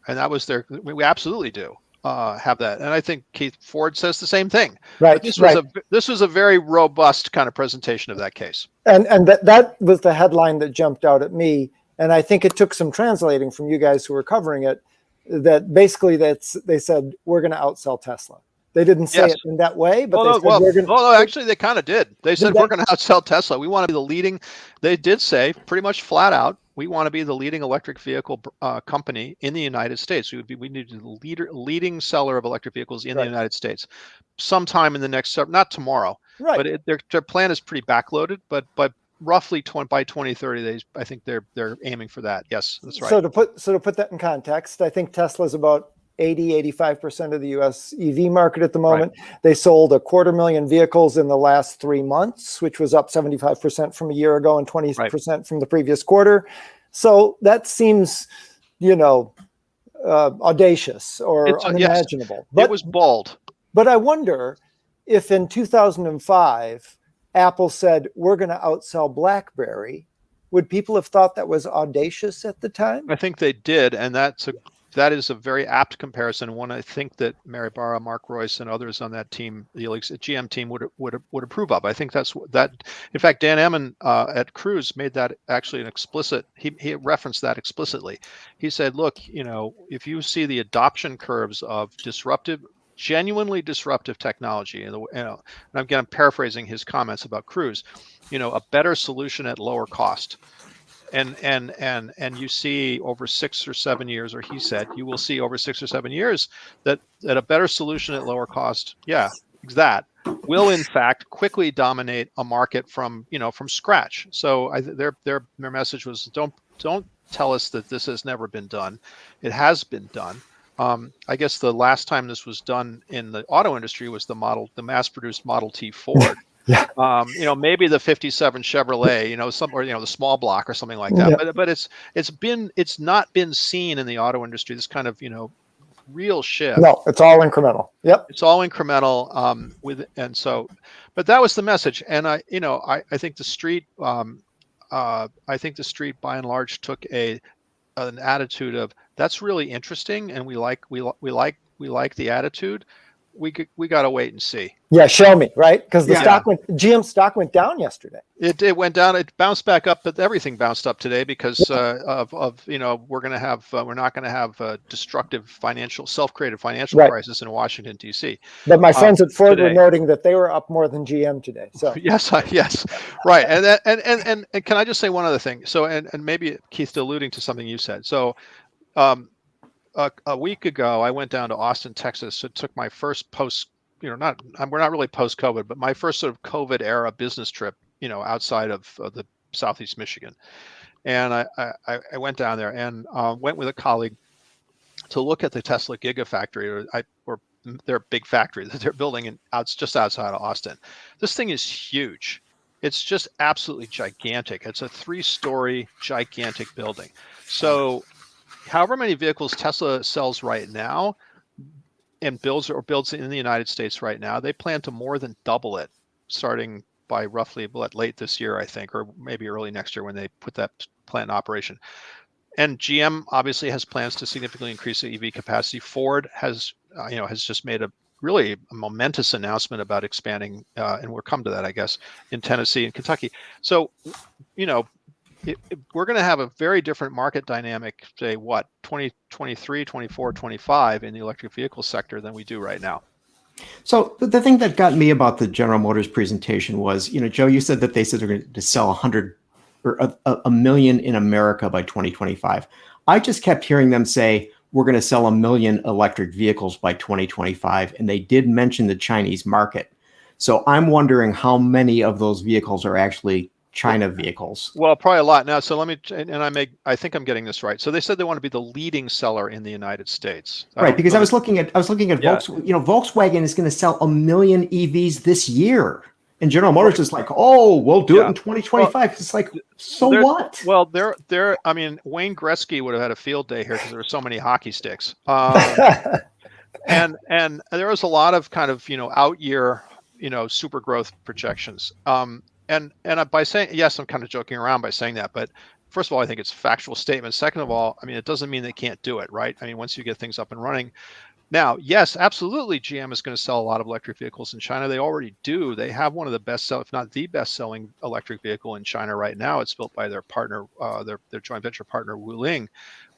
and that was we absolutely do have that. And I think Keith Ford says the same thing. Right. But this was a very robust kind of presentation of that case. And that was the headline that jumped out at me. And I think it took some translating from you guys who were covering it, that basically they said, we're going to outsell Tesla. They didn't say it in that way, but actually they kind of did. They said, we're going to outsell Tesla. We want to be the leading, they did say pretty much flat out, we want to be the leading electric vehicle company in the United States. We need to be the leading seller of electric vehicles in the United States sometime in the next, not tomorrow, but their plan is pretty backloaded, but roughly by 2030, I think they're aiming for that. Yes, that's right. So to put that in context, I think Tesla's about 85% of the US EV market at the moment. Right. They sold 250,000 vehicles in the last 3 months, which was up 75% from a year ago and 20% from the previous quarter. So that seems, audacious or unimaginable. Yes, it was bold. But I wonder if in 2005, Apple said, we're going to outsell BlackBerry, would people have thought that was audacious at the time? I think they did, and that is a very apt comparison. One I think that Mary Barra, Mark Royce, and others on that team, the GM team, would approve of. I think that's that. In fact, Dan Emmon at Cruise made that actually an explicit. He referenced that explicitly. He said, "Look, if you see the adoption curves of genuinely disruptive technology, and again, I'm paraphrasing his comments about Cruise, a better solution at lower cost." And you see over 6 or 7 years, or he said, you will see over 6 or 7 years that a better solution at lower cost, that will in fact quickly dominate a market from scratch. So their message was, don't tell us that this has never been done. It has been done. I guess the last time this was done in the auto industry was the mass-produced Model T Ford. Yeah. Maybe the 57 Chevrolet, or the small block or something like that. Yeah. But it's not been seen in the auto industry, this kind of, real shift. No, it's all incremental. Yep. It's all incremental. But that was the message. And I think the street, by and large took an attitude of, that's really interesting, and we like the attitude. We got to wait and see. Yeah, show me, right? Because GM stock went down yesterday. It went down. It bounced back up, but everything bounced up today because of we're not going to have a destructive self-created financial crisis in Washington D.C. But my friends at Ford were noting that they were up more than GM today. So yes, right. And can I just say one other thing? So and maybe Keith, alluding to something you said. So. A week ago, I went down to Austin, Texas. It took my first we're not really post-COVID, but my first sort of COVID era business trip, outside of the Southeast Michigan. And I went down there and went with a colleague to look at the Tesla Gigafactory, or their big factory that they're building just outside of Austin. This thing is huge. It's just absolutely gigantic. It's a 3-story gigantic building. So however many vehicles Tesla sells right now and builds in the United States right now, they plan to more than double it starting by roughly late this year, I think, or maybe early next year when they put that plant in operation. And GM obviously has plans to significantly increase the EV capacity. Ford has just made a really momentous announcement about expanding, and we'll come to that, I guess, in Tennessee and Kentucky. So, we're going to have a very different market dynamic, say, 2023, 24, 25 in the electric vehicle sector than we do right now. So the thing that got me about the General Motors presentation was, Joe, you said that they said they're going to sell 100 or a million in America by 2025. I just kept hearing them say, we're going to sell 1 million electric vehicles by 2025. And they did mention the Chinese market. So I'm wondering how many of those vehicles are actually China vehicles. Well, probably a lot now. So let me, I think I'm getting this right. So they said they want to be the leading seller in the United States. Right, because I was looking at Volkswagen is going to sell 1 million EVs this year, and General Motors is like, oh, we'll do it in 2025. Well, it's like, what? Well, Wayne Gretzky would have had a field day here because there were so many hockey sticks. And there was a lot of kind of out year super growth projections. And by saying, yes, I'm kind of joking around by saying that, but first of all, I think it's a factual statement. Second of all, I mean, it doesn't mean they can't do it, right? I mean, once you get things up and running. Now, yes, absolutely, GM is going to sell a lot of electric vehicles in China. They already do. They have one of the best, if not the best-selling electric vehicle in China right now. It's built by their partner, their joint venture partner, Wuling.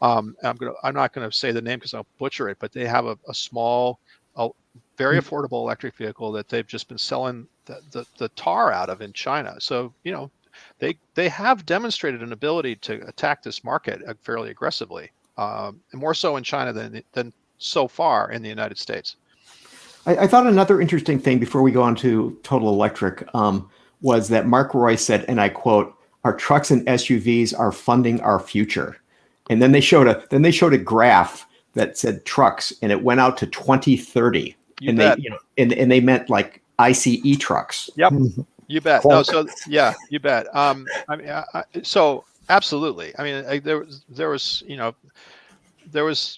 I'm not going to say the name because I'll butcher it, but they have a small, very affordable electric vehicle that they've just been selling the tar out of in China. So they have demonstrated an ability to attack this market fairly aggressively, and more so in China than so far in the United States. I thought another interesting thing before we go on to total electric was that Mark Roy said, and I quote, "Our trucks and SUVs are funding our future." And then they showed a graph that said trucks, and it went out to 2030. And they meant like ICE trucks. Yep, you bet. No, so yeah, you bet. So absolutely. I mean, there was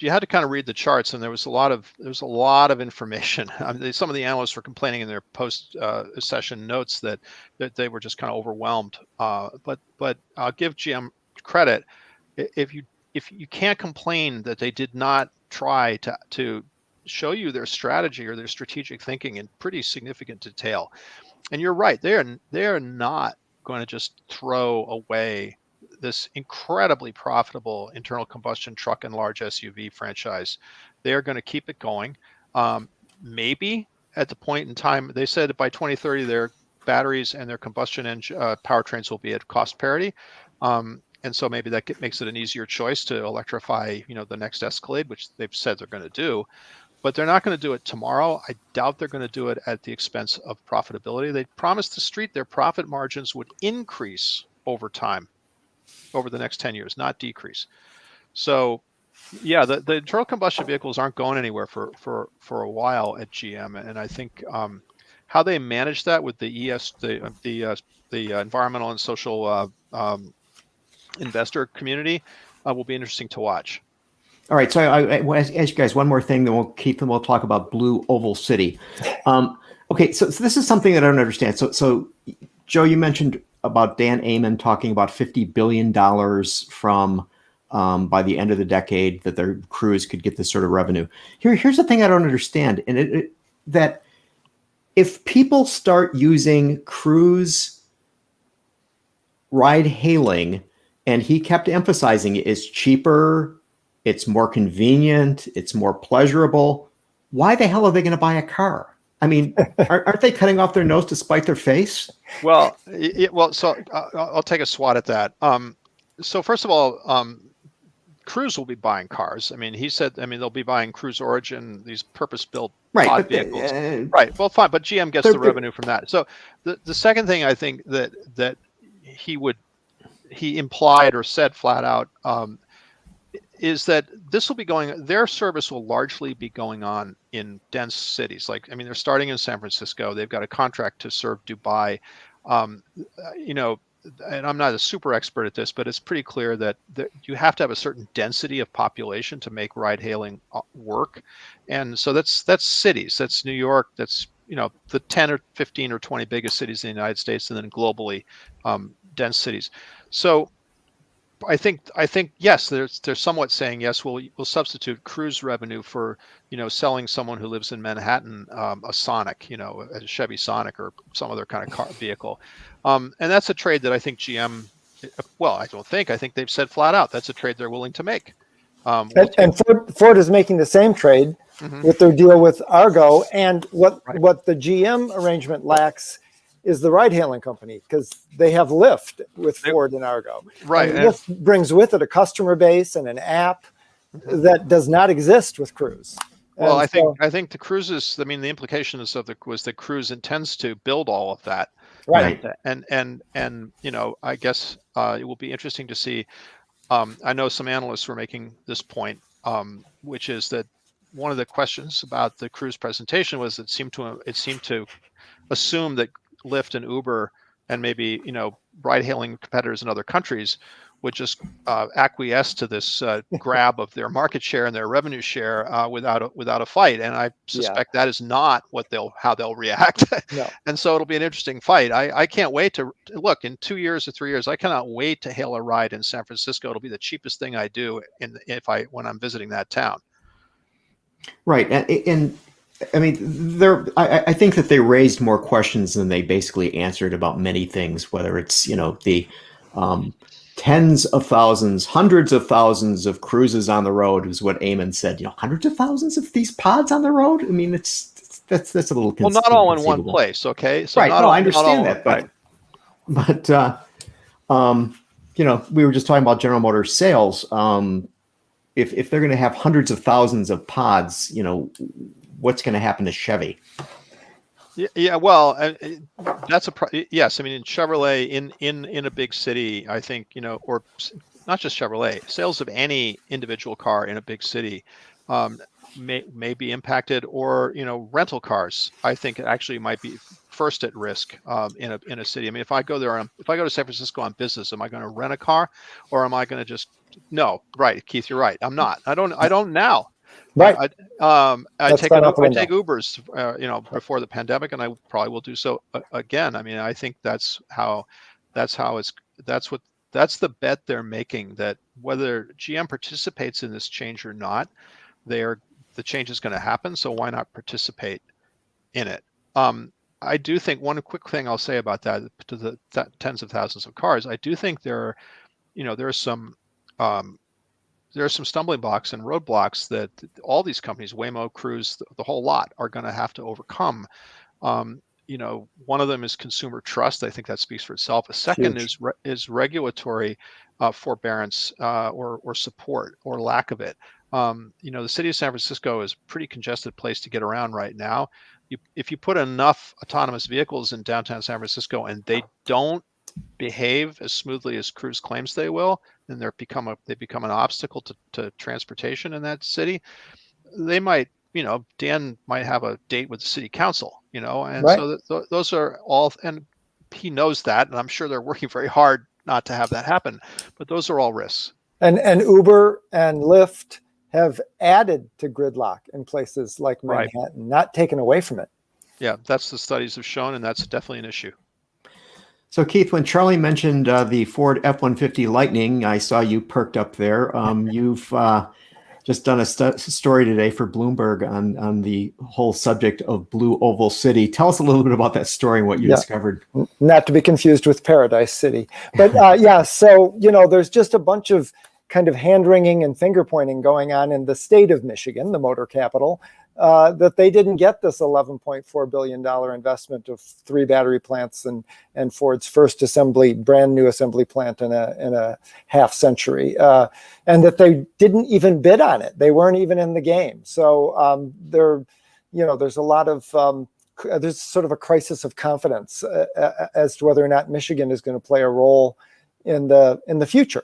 you had to kind of read the charts, and there was a lot of information. I mean, some of the analysts were complaining in their post session notes that they were just kind of overwhelmed. But I'll give GM credit. If you can't complain that they did not try to show you their strategy or their strategic thinking in pretty significant detail. And you're right, they are not going to just throw away this incredibly profitable internal combustion truck and large SUV franchise. They're going to keep it going. Maybe at the point in time, they said that by 2030, their batteries and their combustion engine powertrains will be at cost parity. And so maybe that makes it an easier choice to electrify, the next Escalade, which they've said they're going to do. But they're not going to do it tomorrow. I doubt they're going to do it at the expense of profitability. They promised the street their profit margins would increase over time, over the next 10 years, not decrease. So, yeah, the internal combustion vehicles aren't going anywhere for a while at GM, and I think how they manage that with the environmental and social investor community will be interesting to watch. All right, so I want to ask you guys one more thing, then we'll talk about Blue Oval City. Okay, so this is something that I don't understand. So Joe, you mentioned about Dan Amon talking about $50 billion from by the end of the decade that their Cruise could get this sort of revenue. Here's the thing I don't understand, and that if people start using Cruise ride hailing, and he kept emphasizing it's cheaper, it's more convenient, it's more pleasurable, why the hell are they going to buy a car? I mean, aren't they cutting off their nose to spite their face? Well, so I'll take a swat at that. So first of all, Cruise will be buying cars. I mean, he said, they'll be buying Cruise Origin, these purpose-built pod vehicles. Right. Well, fine, but GM gets the revenue from that. So the second thing I think that he implied or said flat out is that their service will largely be going on in dense cities. They're starting in San Francisco. They've got a contract to serve Dubai. And I'm not a super expert at this, but it's pretty clear that you have to have a certain density of population to make ride hailing work. And so that's cities. That's New York. That's, the 10 or 15 or 20 biggest cities in the United States, and then globally dense cities. So I think yes, they're somewhat saying yes. We'll substitute Cruise revenue for selling someone who lives in Manhattan a Sonic, a Chevy Sonic or some other kind of car vehicle, and that's a trade that I think GM. Well, I think they've said flat out that's a trade they're willing to make. And Ford is making the same trade with their deal with Argo, and what the GM arrangement lacks is the ride-hailing company, because they have Lyft with Ford and Argo. Right. And Lyft brings with it a customer base and an app that does not exist with Cruise. Well, I think the Cruises. The implication was that Cruise intends to build all of that. Right. And I guess it will be interesting to see. I know some analysts were making this point, which is that one of the questions about the Cruise presentation was it seemed to assume that Lyft and Uber and maybe ride-hailing competitors in other countries would just acquiesce to this grab of their market share and their revenue share without a fight. And I suspect that is not how they'll react. No. And so it'll be an interesting fight. I can't wait to look in 2 years or 3 years. I cannot wait to hail a ride in San Francisco. It'll be the cheapest thing I do when I'm visiting that town. Right, and I mean, I think that they raised more questions than they basically answered about many things. Whether it's the tens of thousands, hundreds of thousands of cruises on the road is what Eamon said. Hundreds of thousands of these pods on the road. I mean, that's a little not all in one place. Okay, so right? I understand that, but we were just talking about General Motors sales. If they're going to have hundreds of thousands of pods, what's going to happen to Chevy? Yeah, well, that's yes. I mean, in Chevrolet, in a big city, I think or not just Chevrolet, sales of any individual car in a big city may be impacted, or rental cars. I think it actually might be first at risk in a city. I mean, if I go to San Francisco on business, am I going to rent a car, or am I going to just no? Right, Keith, you're right. I'm not. I don't now. Right. I take Ubers, before the pandemic, and I probably will do so again. I mean, I think that's the bet they're making, that whether GM participates in this change or not, the change is going to happen. So why not participate in it? I do think one quick thing I'll say about that, to the tens of thousands of cars, I do think there are some stumbling blocks and roadblocks that all these companies, Waymo, Cruise, the whole lot, are going to have to overcome. One of them is consumer trust. I think that speaks for itself. A second is regulatory forbearance or support, or lack of it. The city of San Francisco is a pretty congested place to get around right now. If you put enough autonomous vehicles in downtown San Francisco and they don't behave as smoothly as Cruise claims they will, then they become an obstacle to transportation in that city. They might, Dan might have a date with the city council, and right. So those are all, and he knows that, and I'm sure they're working very hard not to have that happen. But those are all risks. And Uber and Lyft have added to gridlock in places like Manhattan, right, not taken away from it. Yeah, that's the studies have shown, and that's definitely an issue. So, Keith, when Charlie mentioned the Ford F-150 Lightning, I saw you perked up there. You've just done a story today for Bloomberg on the whole subject of Blue Oval City. Tell us a little bit about that story and what you discovered. Not to be confused with Paradise City. But so, there's just a bunch of kind of hand-wringing and finger-pointing going on in the state of Michigan, the motor capital, that they didn't get this $11.4 billion investment of 3 battery plants and Ford's first brand new assembly plant in a half century, and that they didn't even bid on it. They weren't even in the game. So there's a lot of there's sort of a crisis of confidence as to whether or not Michigan is going to play a role in the future.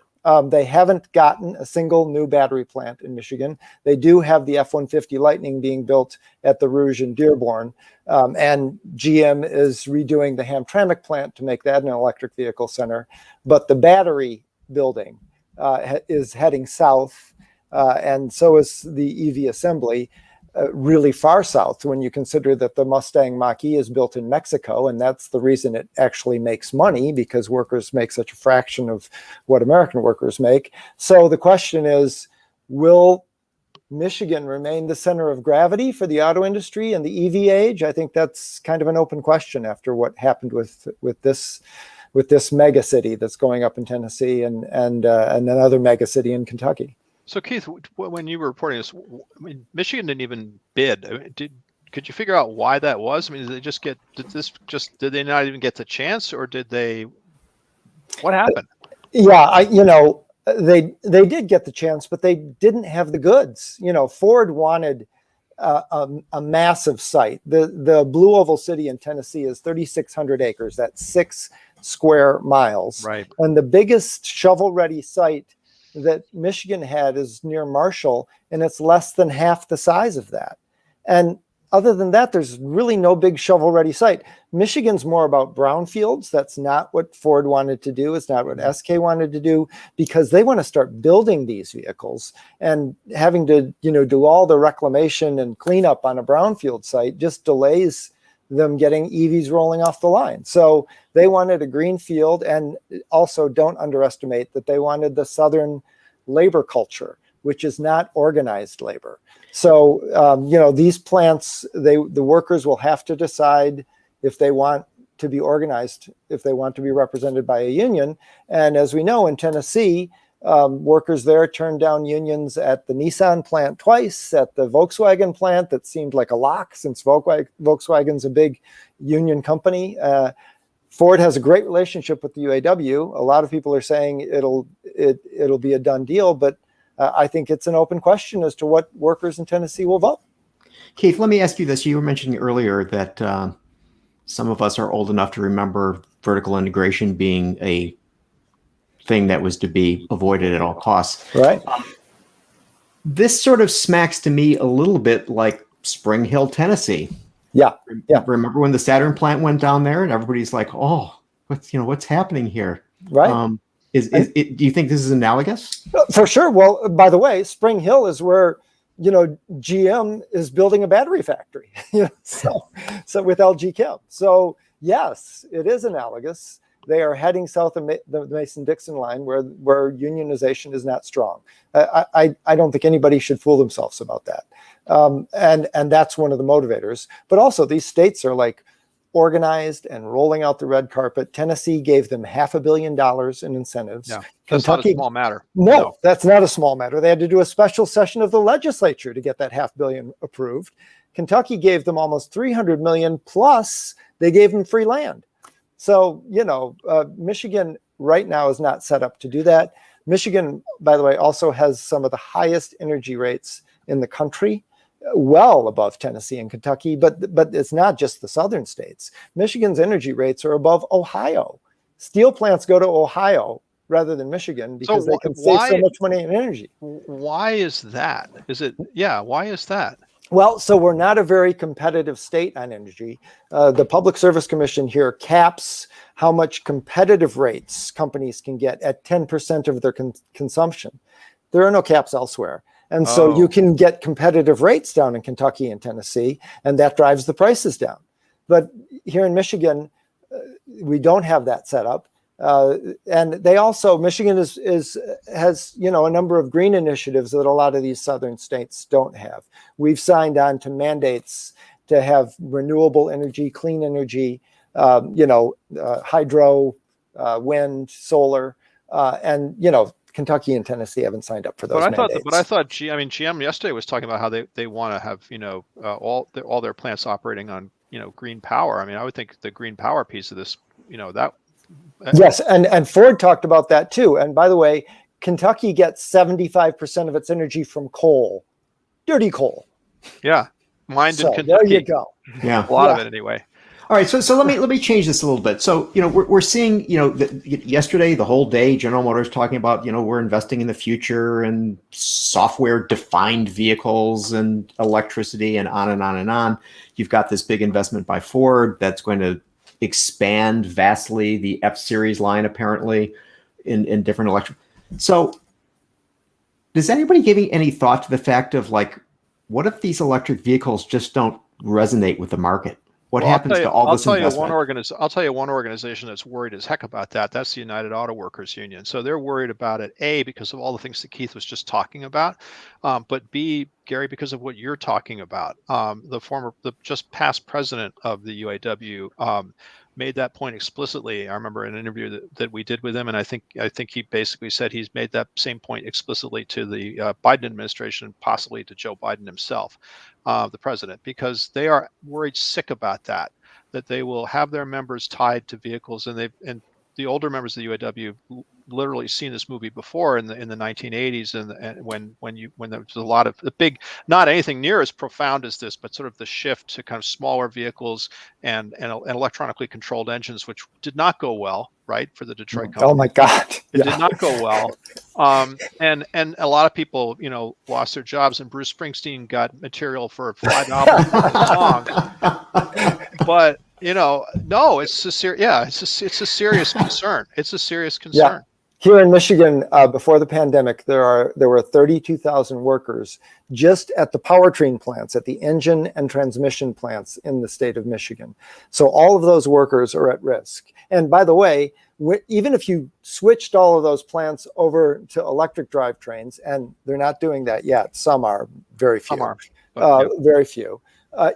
They haven't gotten a single new battery plant in Michigan. They do have the F-150 Lightning being built at the Rouge in Dearborn. And GM is redoing the Hamtramck plant to make that an electric vehicle center. But the battery building is heading south, and so is the EV assembly. Really far south when you consider that the Mustang Mach-E is built in Mexico, and that's the reason it actually makes money, because workers make such a fraction of what American workers make. So the question is, will Michigan remain the center of gravity for the auto industry and the EV age? I think that's kind of an open question after what happened with this mega city that's going up in Tennessee and another mega city in Kentucky. So Keith, when you were reporting this, Michigan didn't even bid. Could you figure out why that was? I mean, did they not even get the chance, or did they? What happened? Yeah, they did get the chance, but they didn't have the goods. Ford wanted a massive site. The Blue Oval City in Tennessee is 3,600 acres. That's 6 square miles. Right. And the biggest shovel-ready site that Michigan had is near Marshall, and it's less than half the size of that. And other than that, there's really no big shovel-ready site. Michigan's more about brownfields. That's not what Ford wanted to do. It's not what SK wanted to do, because they want to start building these vehicles, and having to, do all the reclamation and cleanup on a brownfield site just delays them getting EVs rolling off the line. So they wanted a green field, and also don't underestimate that they wanted the Southern labor culture, which is not organized labor. So, these plants, the workers will have to decide if they want to be organized, if they want to be represented by a union. And as we know, in Tennessee, workers there turned down unions at the Nissan plant twice, at the Volkswagen plant that seemed like a lock, since Volkswagen's a big union company. Ford has a great relationship with the UAW. A lot of people are saying it'll be a done deal, but I think it's an open question as to what workers in Tennessee will vote. Keith, let me ask you this. You were mentioning earlier that some of us are old enough to remember vertical integration being a thing that was to be avoided at all costs. Right. This sort of smacks to me a little bit like Spring Hill, Tennessee. Yeah. Remember when the Saturn plant went down there, and everybody's like, "Oh, what's happening here?" Right. Do you think this is analogous? For sure. Well, by the way, Spring Hill is where, GM is building a battery factory, so with LG Chem. So yes, it is analogous. They are heading south of the Mason-Dixon line, where unionization is not strong. I don't think anybody should fool themselves about that. And that's one of the motivators. But also, these states are like organized and rolling out the red carpet. Tennessee gave them $500 million in incentives. Yeah, that's not a small matter. No, that's not a small matter. They had to do a special session of the legislature to get that $500 million approved. Kentucky gave them almost $300 million, plus they gave them free land. So, Michigan right now is not set up to do that. Michigan, by the way, also has some of the highest energy rates in the country, well above Tennessee and Kentucky, but it's not just the southern states. Michigan's energy rates are above Ohio. Steel plants go to Ohio rather than Michigan because they can save so much money in energy. Why is that? Why is that? Well, so we're not a very competitive state on energy. The Public Service Commission here caps how much competitive rates companies can get at 10% of their consumption. There are no caps elsewhere. And so you can get competitive rates down in Kentucky and Tennessee, and that drives the prices down. But here in Michigan, we don't have that set up. And they also, Michigan has a number of green initiatives that a lot of these southern states don't have. We've signed on to mandates to have renewable energy, clean energy, hydro, wind, solar, and Kentucky and Tennessee haven't signed up for those mandates. But I thought GM yesterday was talking about how they want to have all their plants operating on green power. I mean, I would think the green power piece of this, that. Yes, and Ford talked about that too. And by the way, Kentucky gets 75% of its energy from coal, dirty coal. Yeah, mined in Kentucky. There you go. Yeah, a lot of it anyway. All right, so let me change this a little bit. So we're seeing yesterday, the whole day, General Motors talking about we're investing in the future and software defined vehicles and electricity and on and on and on. You've got this big investment by Ford that's going to expand vastly the F-Series line, apparently, in different electric. So does anybody give any thought to the fact of what if these electric vehicles just don't resonate with the market? What happens to all this investment? I'll tell you one organization that's worried as heck about that. That's the United Auto Workers Union. So they're worried about it, A, because of all the things that Keith was just talking about, but B, Gary, because of what you're talking about. The just past president of the UAW made that point explicitly. I remember in an interview that we did with him, and I think he basically said he's made that same point explicitly to the Biden administration, possibly to Joe Biden himself, the president, because they are worried sick about that they will have their members tied to vehicles, and the older members of the UAW literally seen this movie before in the 1980s, and when there was a lot of the big, not anything near as profound as this, but sort of the shift to kind of smaller vehicles and electronically controlled engines, which did not go well, right, for the Detroit company. Oh my God! It did not go well, and a lot of people, lost their jobs, and Bruce Springsteen got material for 5 albums for the song. But no, it's a serious concern. It's a serious concern. Yeah. Here in Michigan, before the pandemic, there were 32,000 workers just at the powertrain plants, at the engine and transmission plants in the state of Michigan. So all of those workers are at risk. And by the way, even if you switched all of those plants over to electric drivetrains, and they're not doing that yet, some are, very few. Some are, but, yeah. Very few.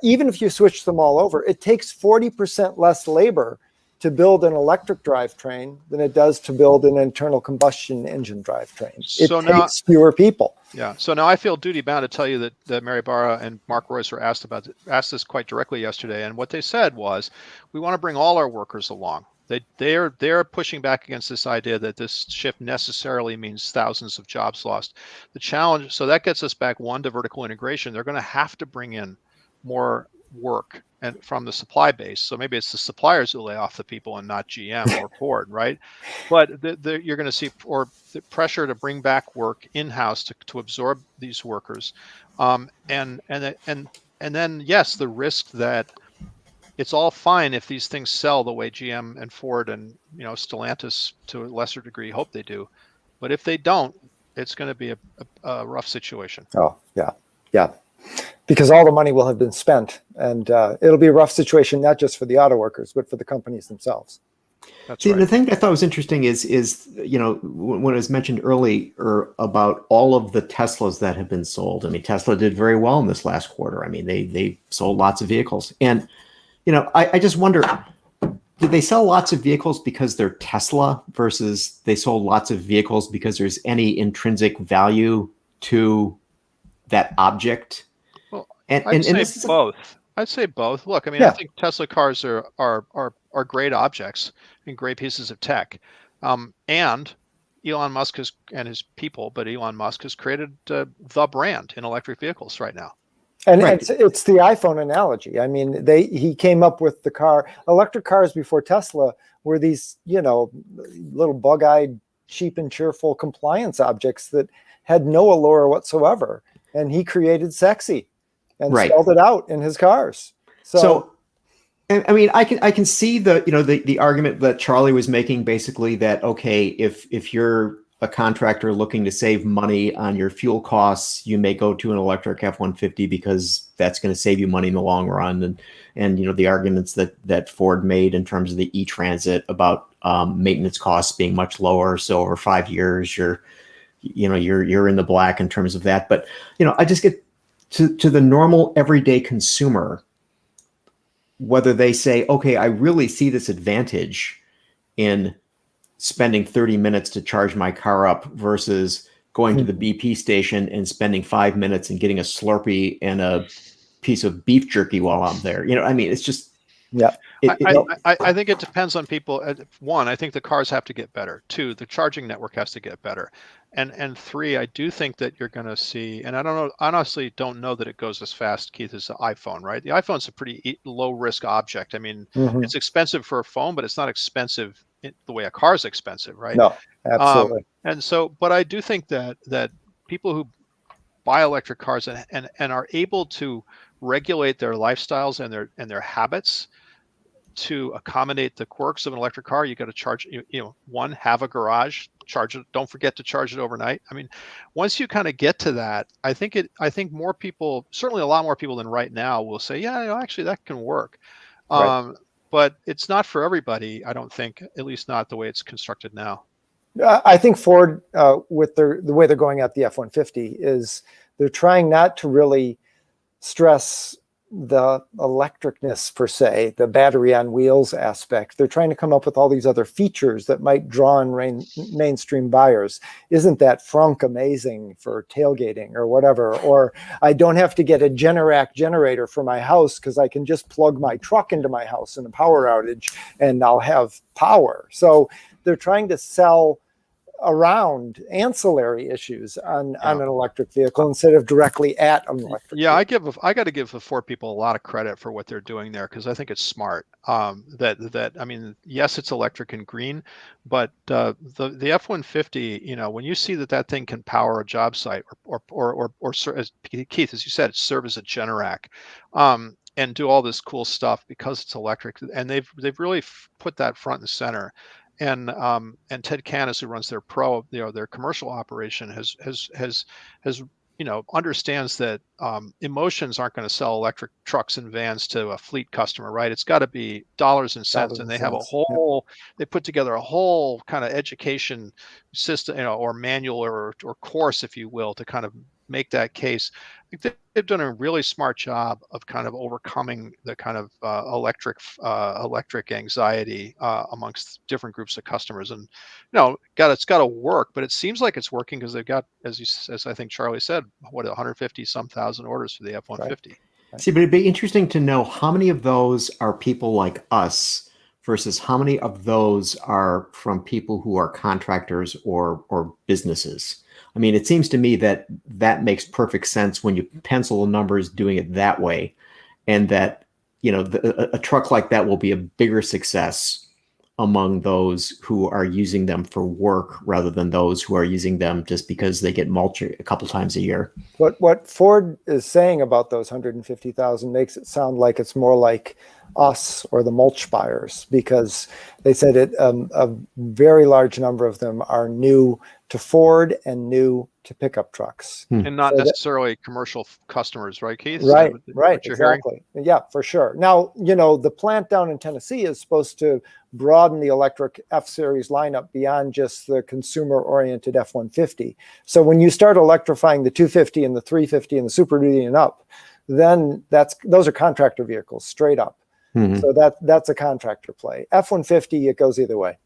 Even if you switch them all over, it takes 40% less labor to build an electric drivetrain than it does to build an internal combustion engine drivetrain. It takes fewer people. Yeah. So now I feel duty bound to tell you that Mary Barra and Mark Royce were asked this quite directly yesterday, and what they said was, we want to bring all our workers along. They're pushing back against this idea that this shift necessarily means thousands of jobs lost. The challenge, so that gets us back to vertical integration. They're going to have to bring in more work and from the supply base. So maybe it's the suppliers who lay off the people and not GM or Ford, right? But you're going to see the pressure to bring back work in-house to absorb these workers, and then yes, the risk that it's all fine if these things sell the way GM and Ford and Stellantis to a lesser degree hope they do, but if they don't, it's going to be a rough situation. Oh yeah. Because all the money will have been spent, and it'll be a rough situation, not just for the auto workers, but for the companies themselves. That's See, right. the thing that I thought was interesting is when it was mentioned earlier about all of the Teslas that have been sold. I mean, Tesla did very well in this last quarter. I mean, they sold lots of vehicles, and I just wonder, did they sell lots of vehicles because they're Tesla versus they sold lots of vehicles because there's any intrinsic value to that object? I'd say both. I'd say both. Look, I mean, I think Tesla cars are great objects and great pieces of tech. And Elon Musk and his people, but Elon Musk has created the brand in electric vehicles right now. And it's the iPhone analogy. I mean, he came up with the car. Electric cars before Tesla were these, little bug-eyed, cheap and cheerful compliance objects that had no allure whatsoever. And he created sexy and spelled it out in his cars. So I mean, I can see the argument that Charlie was making, basically that, okay, if you're a contractor looking to save money on your fuel costs, you may go to an electric F-150 because that's going to save you money in the long run. And the arguments that Ford made in terms of the e-Transit about maintenance costs being much lower. So over 5 years, you're in the black in terms of that. But I just get to the normal everyday consumer, whether they say, okay, I really see this advantage in spending 30 minutes to charge my car up versus going to the BP station and spending 5 minutes and getting a Slurpee and a piece of beef jerky while I'm there. I mean, it's just, I think it depends on people. One, I think the cars have to get better. Two, the charging network has to get better. And three, I do think that you're going to see, and I don't know, honestly don't know that it goes as fast, Keith, as the iPhone, right? The iPhone's a pretty low risk object. I mean, it's expensive for a phone, but it's not expensive the way a car is expensive, right? No, absolutely. And so, but I do think that people who buy electric cars and are able to regulate their lifestyles and their habits to accommodate the quirks of an electric car, you got to charge, one, have a garage, charge it. Don't forget to charge it overnight. I mean, once you kind of get to that, I think more people, certainly a lot more people than right now, will say, yeah, actually that can work. Right. But it's not for everybody, I don't think, at least not the way it's constructed now. I think Ford, with the way they're going at the F-150, is they're trying not to really stress the electricness per se, the battery on wheels aspect. They're trying to come up with all these other features that might draw in mainstream buyers. Isn't that frunk amazing for tailgating or whatever? Or I don't have to get a Generac generator for my house because I can just plug my truck into my house in a power outage and I'll have power. So they're trying to sell around ancillary issues on an electric vehicle instead of directly at an electric vehicle. I got to give the Ford people a lot of credit for what they're doing there, because I think it's smart. I mean, yes, it's electric and green, but the F-150, when you see that thing can power a job site or as Keith, as you said, serve as a Generac, and do all this cool stuff because it's electric, and they've really put that front and center. And Ted Canis, who runs their their commercial operation, has understands that emotions aren't going to sell electric trucks and vans to a fleet customer, right? It's got to be dollars and cents, and they have they put together a whole kind of education system, or manual or course, if you will, to kind of make that case. I think they've done a really smart job of kind of overcoming the kind of electric anxiety amongst different groups of customers. And it's got to work, but it seems like it's working because they've got, as I think Charlie said, 150 some thousand orders for the F-150. Right. See, but it'd be interesting to know how many of those are people like us versus how many of those are from people who are contractors or businesses. I mean, it seems to me that makes perfect sense when you pencil the numbers doing it that way, and that, a truck like that will be a bigger success among those who are using them for work rather than those who are using them just because they get mulch a couple times a year. What Ford is saying about those 150,000 makes it sound like it's more like us or the mulch buyers, because they said a very large number of them are new to Ford and new to pickup trucks. And not necessarily commercial customers, right, Keith? Right, what you're exactly. Hearing? Yeah, for sure. Now, the plant down in Tennessee is supposed to broaden the electric F-Series lineup beyond just the consumer-oriented F-150. So when you start electrifying the 250 and the 350 and the Super Duty and up, then those are contractor vehicles, straight up. Mm-hmm. So that's a contractor play. F-150, it goes either way.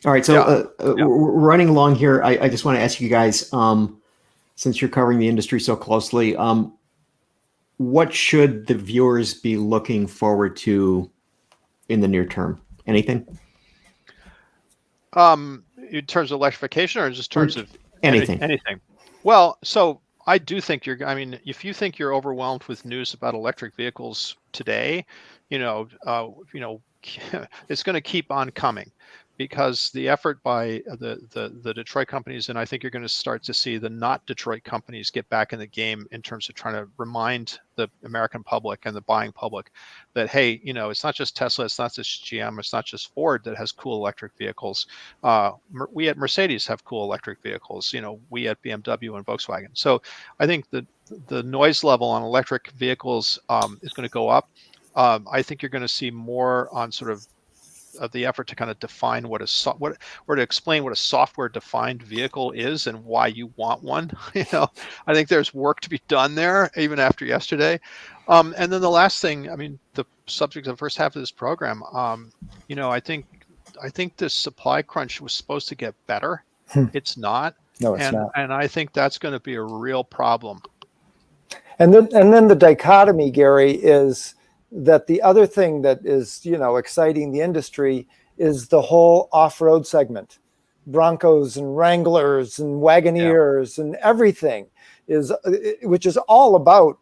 All right, so we're running along here. I just want to ask you guys, since you're covering the industry so closely, what should the viewers be looking forward to in the near term? Anything? In terms of electrification, or just in terms of anything? Anything. Well, so I do think if you think you're overwhelmed with news about electric vehicles today, it's going to keep on coming, because the effort by the Detroit companies, and I think you're going to start to see the not Detroit companies get back in the game in terms of trying to remind the American public and the buying public that, hey, it's not just Tesla, it's not just GM, it's not just Ford that has cool electric vehicles. We at Mercedes have cool electric vehicles. We at BMW and Volkswagen. So I think the noise level on electric vehicles is going to go up. I think you're going to see more on sort of the effort to kind of define or to explain what a software defined vehicle is and why you want one. I think there's work to be done there even after yesterday. And then the last thing, the subject of the first half of this program, I think this supply crunch was supposed to get better. It's not. No, it's not. And I think that's going to be a real problem. And then the dichotomy, Gary, is that the other thing that is, exciting the industry is the whole off-road segment. Broncos and Wranglers and Wagoneers and everything which is all about,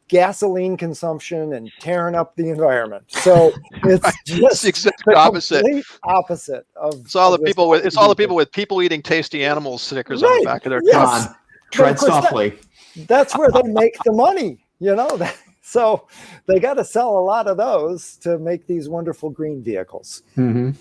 gasoline consumption and tearing up the environment. So it's just exactly the opposite of it's all the people with people eating tasty animals stickers on the back of their cars. Tread softly. That's where they make the money, So they got to sell a lot of those to make these wonderful green vehicles. Mm-hmm.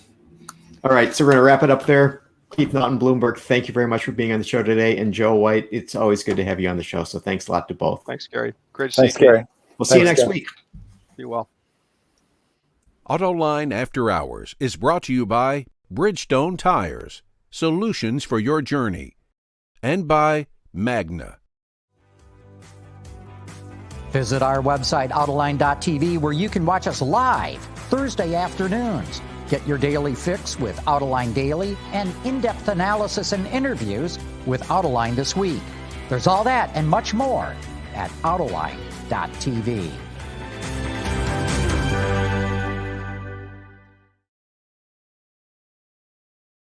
All right, so we're going to wrap it up there. Keith Naughton, Bloomberg, thank you very much for being on the show today. And Joe White, it's always good to have you on the show. So thanks a lot to both. Thanks, Gary. Great to see you. Gary. We'll see you next week. Be well. Autoline After Hours is brought to you by Bridgestone Tires, solutions for your journey, and by Magna. Visit our website, Autoline.tv, where you can watch us live Thursday afternoons. Get your daily fix with Autoline Daily and in-depth analysis and interviews with Autoline This Week. There's all that and much more at Autoline.tv.